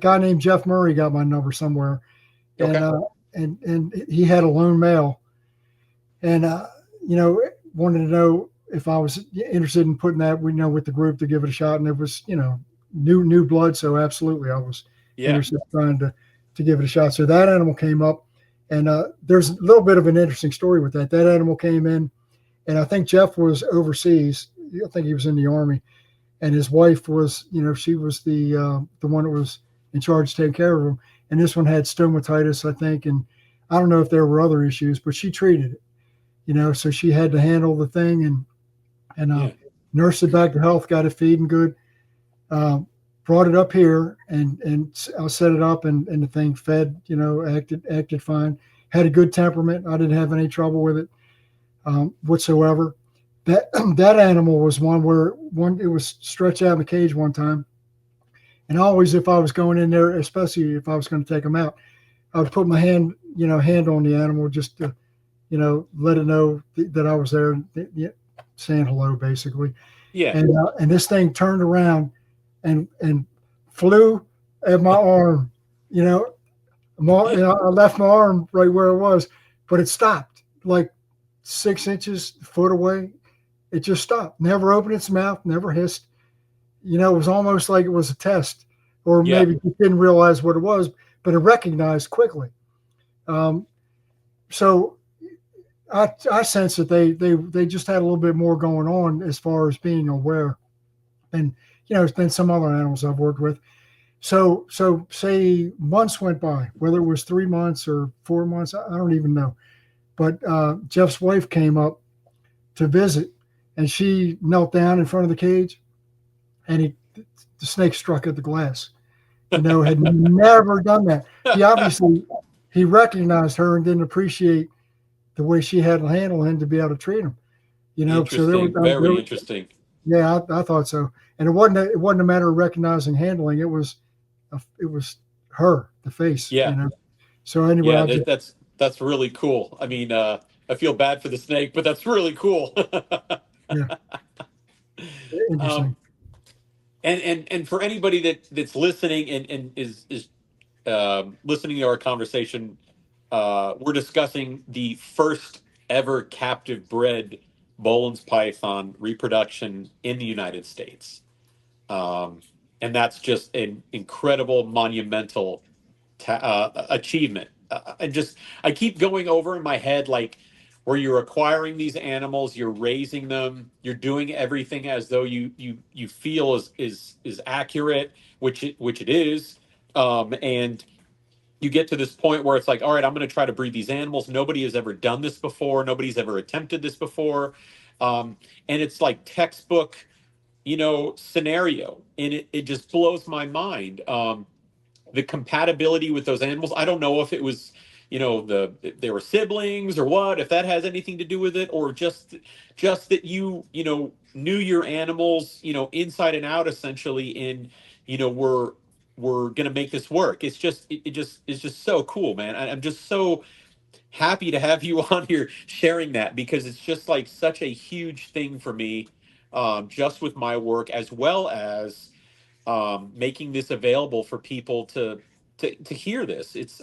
guy named Jeff Murray got my number somewhere, and Okay. And he had a lone male, and wanted to know if I was interested in putting that, with the group to give it a shot. And it was, new blood. So absolutely, I was interested in trying to give it a shot. So that animal came up, and there's a little bit of an interesting story with that. That animal came in, and I think Jeff was overseas. I think he was in the Army, and his wife was, she was the one that was in charge of taking care of him. And this one had stomatitis, I think. And I don't know if there were other issues, but she treated it, so she had to handle the thing and nursed it back to health, got it feeding good, brought it up here, and I set it up, and the thing fed, acted fine, had a good temperament. I didn't have any trouble with it whatsoever. That animal was one where it was stretched out in the cage one time, and always if I was going in there, especially if I was going to take them out, I would put my hand on the animal just to, let it know that I was there, saying hello, basically. Yeah. And this thing turned around and flew at my arm. I left my arm right where it was, but it stopped like 6 inches, foot away. It just stopped. Never opened its mouth. Never hissed. It was almost like it was a test, or maybe it didn't realize what it was, but it recognized quickly. So I sense that they just had a little bit more going on as far as being aware, and than some other animals I've worked with. So say months went by, whether it was 3 months or 4 months, I don't even know. But Jeff's wife came up to visit, and she knelt down in front of the cage, and the snake struck at the glass. Had never done that. He recognized her and didn't appreciate the way she had to handle him to be able to treat him. Interesting. Very interesting. Yeah, I thought so. And it wasn't a matter of recognizing handling. It was her, the face. Yeah. So anyway, yeah, that's really cool. I mean, I feel bad for the snake, but that's really cool. Yeah. Interesting. And for anybody that's listening and is listening to our conversation, we're discussing the first ever captive bred Boelens python reproduction in the United States. And that's just an incredible, monumental achievement. I keep going over in my head, like, where you're acquiring these animals, you're raising them, you're doing everything as though you feel is accurate, which it is, and you get to this point where it's like, all right, I'm going to try to breed these animals. Nobody has ever done this before. Nobody's ever attempted this before, and it's like textbook, scenario, and it just blows my mind. The compatibility with those animals. I don't know if it was, they were siblings or what, if that has anything to do with it, or just that knew your animals, inside and out essentially, and we're gonna make this work. It's just so cool, man. I'm just so happy to have you on here sharing that, because it's just like such a huge thing for me, just with my work, as well as making this available for people to hear this. It's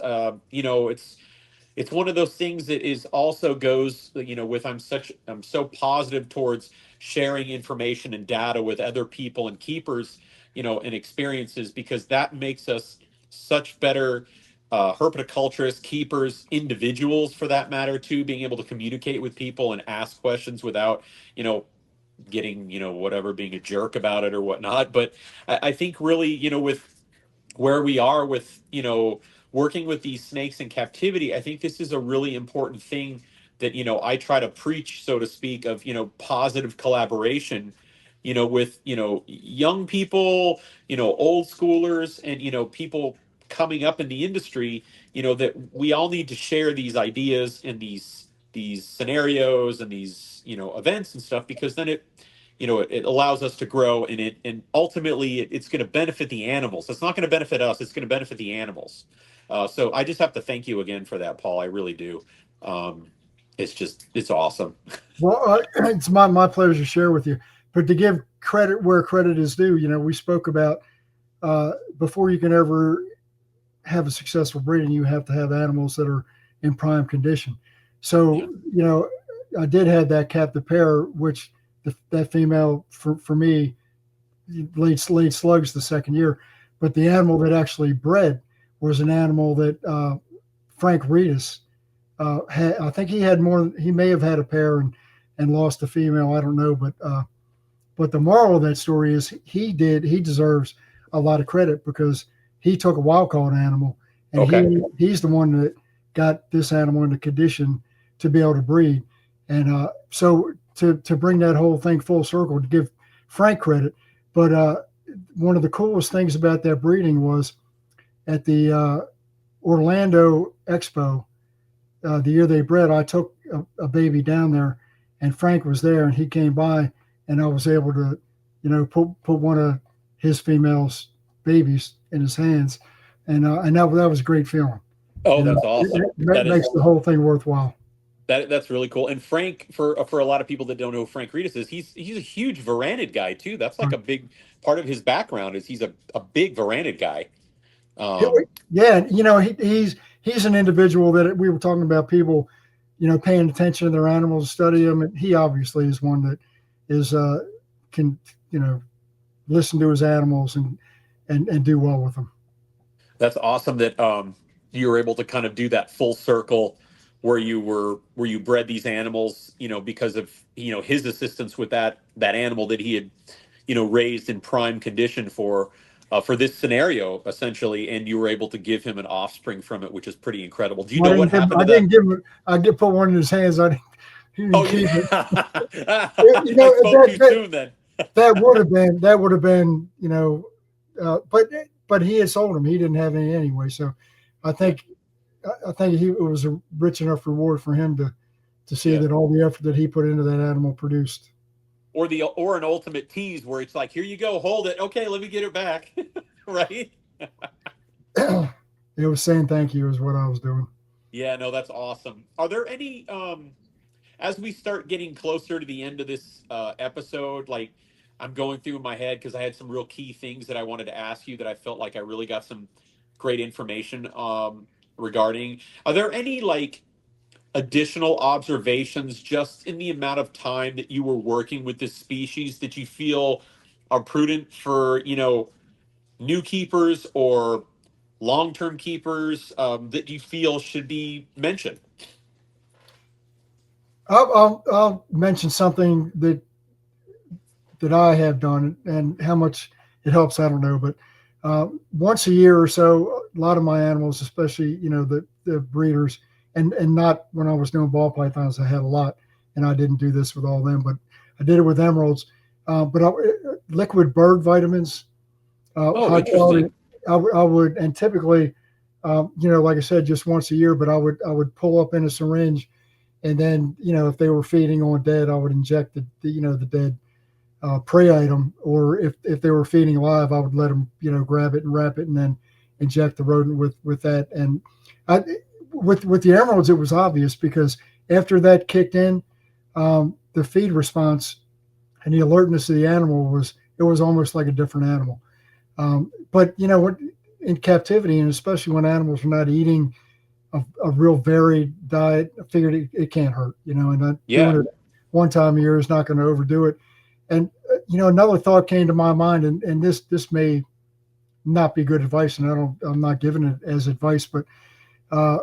one of those things that is also goes, with I'm so positive towards sharing information and data with other people and keepers, and experiences, because that makes us such better herpetoculturists, keepers, individuals for that matter too, being able to communicate with people and ask questions without, getting, whatever, being a jerk about it or whatnot. But I think really, with where we are with, working with these snakes in captivity, I think this is a really important thing that, I try to preach, so to speak, of, positive collaboration, with, young people, old schoolers, and, people coming up in the industry, that we all need to share these ideas and these scenarios and these, events and stuff, because then it allows us to grow, and ultimately it's going to benefit the animals. It's not going to benefit us. It's going to benefit the animals. So I just have to thank you again for that, Paul. I really do. It's awesome. Well, it's my pleasure to share with you. But to give credit where credit is due, we spoke about before you can ever have a successful breeding, you have to have animals that are in prime condition. So, I did have that captive pair, which that female for me laid slugs the second year. But the animal that actually bred was an animal that Frank Reedus had. I think he had more. He may have had a pair and lost a female. I don't know, but the moral of that story is he deserves a lot of credit, because he took a wild caught animal, and Okay. he's the one that got this animal into condition to be able to breed. And so to bring that whole thing full circle, to give Frank credit, but one of the coolest things about that breeding was at the Orlando Expo, the year they bred, I took a baby down there, and Frank was there, and he came by, and I was able to, put one of his female's babies in his hands, and that was a great feeling. Oh, that's awesome. It That is makes the whole thing worthwhile. that's really cool. And Frank, for a lot of people that don't know who Frank Reedus is, he's a huge Varanid guy too. That's like a big part of his background, is he's a big Varanid guy. Yeah, he's an individual that we were talking about, people, paying attention to their animals, study them. And he obviously is one that is can listen to his animals and do well with them. That's awesome that you were able to kind of do that full circle, where you bred these animals, because of his assistance with that animal that he had raised in prime condition for this scenario essentially, and you were able to give him an offspring from it, which is pretty incredible. Do you know what happened to that? I didn't give him. I did put one in his hands. I didn't Oh keep it. yeah. I spoke too soon then. That would have been but he had sold him. He didn't have any anyway. So I think it was a rich enough reward for him to see that all the effort that he put into that animal produced. Or an ultimate tease where it's like, here you go, hold it. Okay, let me get it back. Right? It was saying thank you is what I was doing. Yeah, no, that's awesome. Are there any as we start getting closer to the end of this episode, like I'm going through in my head, because I had some real key things that I wanted to ask you that I felt like I really got some great information regarding. Are there any like additional observations just in the amount of time that you were working with this species that you feel are prudent for, new keepers or long-term keepers, that you feel should be mentioned? I'll mention something that I have done, and how much it helps, I don't know, but once a year or so, a lot of my animals, especially, the breeders, and not when I was doing ball pythons, I had a lot, and I didn't do this with all of them, but I did it with emeralds. Liquid bird vitamins, high quality, Interesting. I would, and typically, like I said, just once a year, but I would pull up in a syringe, and then, if they were feeding on dead, I would inject the dead prey item, or if they were feeding live, I would let them, grab it and wrap it, and then inject the rodent with that. And with the emeralds, it was obvious, because after that kicked in, the feed response and the alertness of the animal was almost like a different animal. But in captivity, and especially when animals are not eating a real varied diet, I figured it can't hurt, and doing it one time a year is not going to overdo it. And another thought came to my mind, and this may not be good advice, and I'm not giving it as advice, but a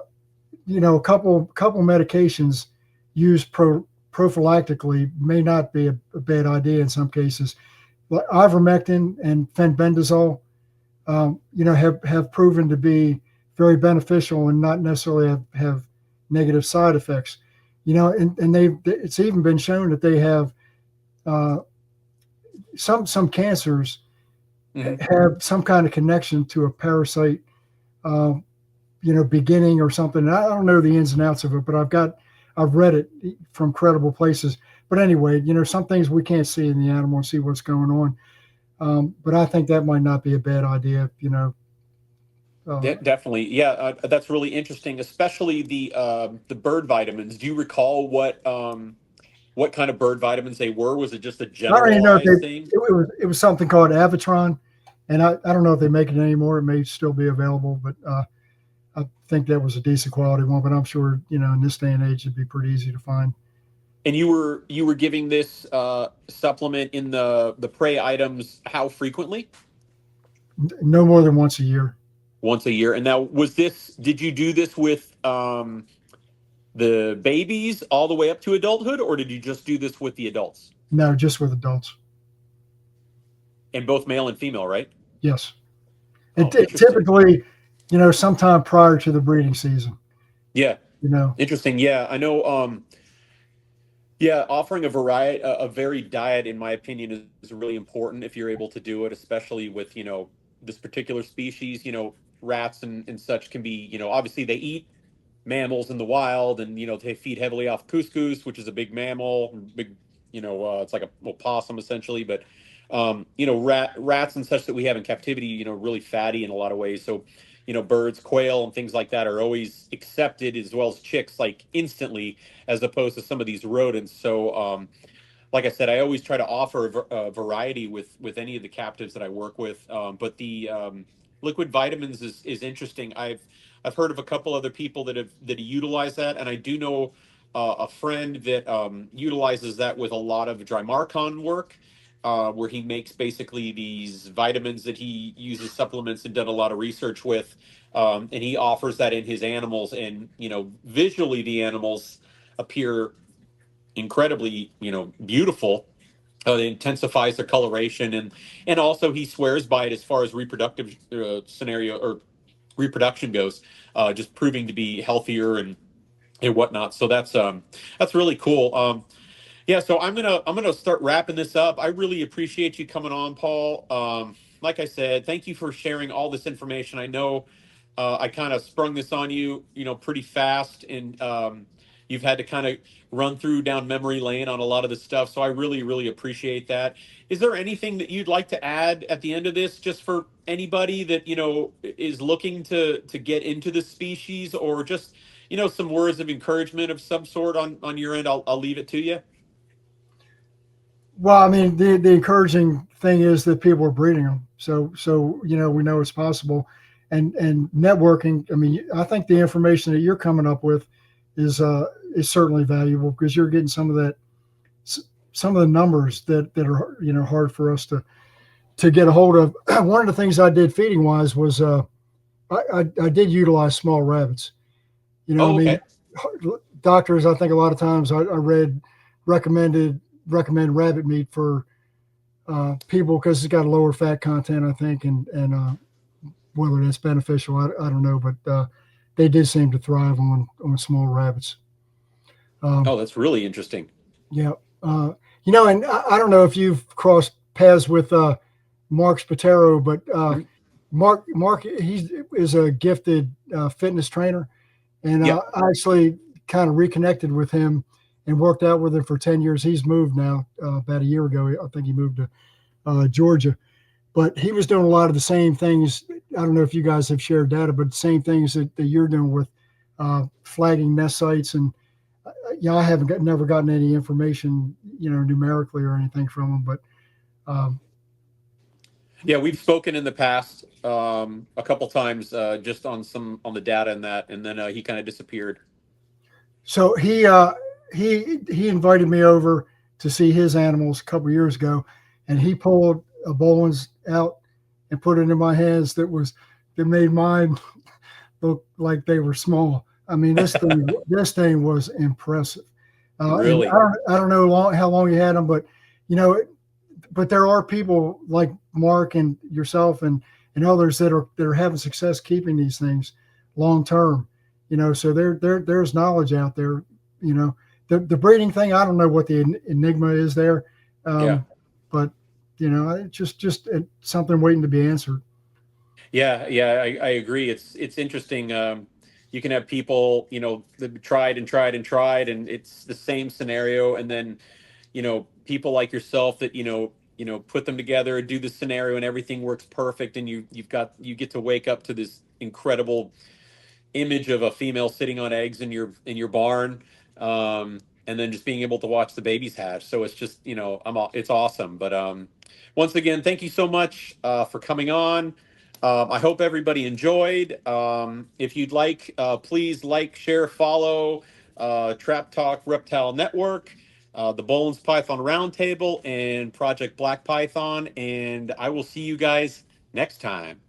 couple medications used prophylactically may not be a bad idea in some cases. Like ivermectin and fenbendazole, have proven to be very beneficial and not necessarily have negative side effects. And it's even been shown that they have some cancers have some kind of connection to a parasite, beginning or something. I don't know the ins and outs of it, but I've read it from credible places. But anyway, some things we can't see in the animal and see what's going on. But I think that might not be a bad idea, Definitely. Yeah. That's really interesting, especially the bird vitamins. Do you recall what kind of bird vitamins they were? Was it just a I don't even know if generalized thing? it was something called Avitron, and I don't know if they make it anymore. It may still be available, but I think that was a decent quality one. But I'm sure, in this day and age, it'd be pretty easy to find. And you were giving this supplement in the prey items how frequently? No more than once a year. Once a year. And now, did you do this with the babies all the way up to adulthood, or did you just do this with the adults? No, just with adults. And both male and female, right? Yes. Oh, It typically, sometime prior to the breeding season. Yeah. Interesting. Yeah, I know. Offering a varied diet, in my opinion, is really important if you're able to do it, especially with, this particular species. Rats and such can be, obviously they eat mammals in the wild, and, they feed heavily off couscous, which is a big mammal, big, it's like a possum essentially, but, rats and such that we have in captivity, really fatty in a lot of ways. So, birds, quail, and things like that are always accepted, as well as chicks, like instantly, as opposed to some of these rodents. So, like I said, I always try to offer a variety with any of the captives that I work with. But the liquid vitamins is interesting. I've heard of a couple other people that utilize that, and I do know a friend that utilizes that with a lot of Drymarchon work, where he makes basically these vitamins that he uses supplements and done a lot of research with, and he offers that in his animals, and visually the animals appear incredibly beautiful. It intensifies their coloration, and also he swears by it as far as reproductive scenario or reproduction goes, just proving to be healthier and whatnot. So that's really cool. Yeah, so I'm gonna start wrapping this up. I really appreciate you coming on, Paul. Like I said, thank you for sharing all this information. I know I kind of sprung this on you, pretty fast, and you've had to kind of run through down memory lane on a lot of this stuff. So I really, really appreciate that. Is there anything that you'd like to add at the end of this, just for anybody that is looking to get into the species, or just some words of encouragement of some sort on your end? I'll leave it to you. Well, I mean, the encouraging thing is that people are breeding them. So we know it's possible, and networking. I mean, I think the information that you're coming up with is certainly valuable, because you're getting some of the numbers that are hard for us to get a hold of. One of the things I did feeding wise was I did utilize small rabbits. Okay. doctors, I think a lot of times I read recommend rabbit meat for people because it's got a lower fat content, I think, and whether that's beneficial, I don't know, but they did seem to thrive on small rabbits. Oh, that's really interesting. Yeah. And I don't know if you've crossed paths with Mark Spatero, but Mhm. Mark, he is a gifted fitness trainer, and Yeah. I actually kind of reconnected with him and worked out with him for 10 years. He's moved now about a year ago. I think he moved to Georgia, but he was doing a lot of the same things. I don't know if you guys have shared data, but the same things that you're doing with flagging nest sites. And I haven't never gotten any information, numerically or anything from him, but um, Yeah, we've spoken in the past a couple times just on the data and that, and then he kind of disappeared. so he invited me over to see his animals a couple years ago, and he pulled a Boelens out and put it in my hands that made mine look like they were small. I mean, this thing was impressive. And Really? I don't know how long you had them, but you know, but there are people like Mark and yourself and others that are having success keeping these things long term. So there's knowledge out there. The breeding thing. I don't know what the enigma is there, Yeah. but it's it's something waiting to be answered. Yeah, yeah, I agree. It's interesting. You can have people, that tried and tried and tried, and it's the same scenario, and then, people like yourself that put them together, do the scenario, and everything works perfect, and you get to wake up to this incredible image of a female sitting on eggs in your barn, and then just being able to watch the babies hatch. So it's just it's awesome. But once again, thank you so much for coming on. I hope everybody enjoyed. If you'd like, please like, share, follow Trap Talk Reptile Network, the Boelens Python Roundtable, and Project Black Python. And I will see you guys next time.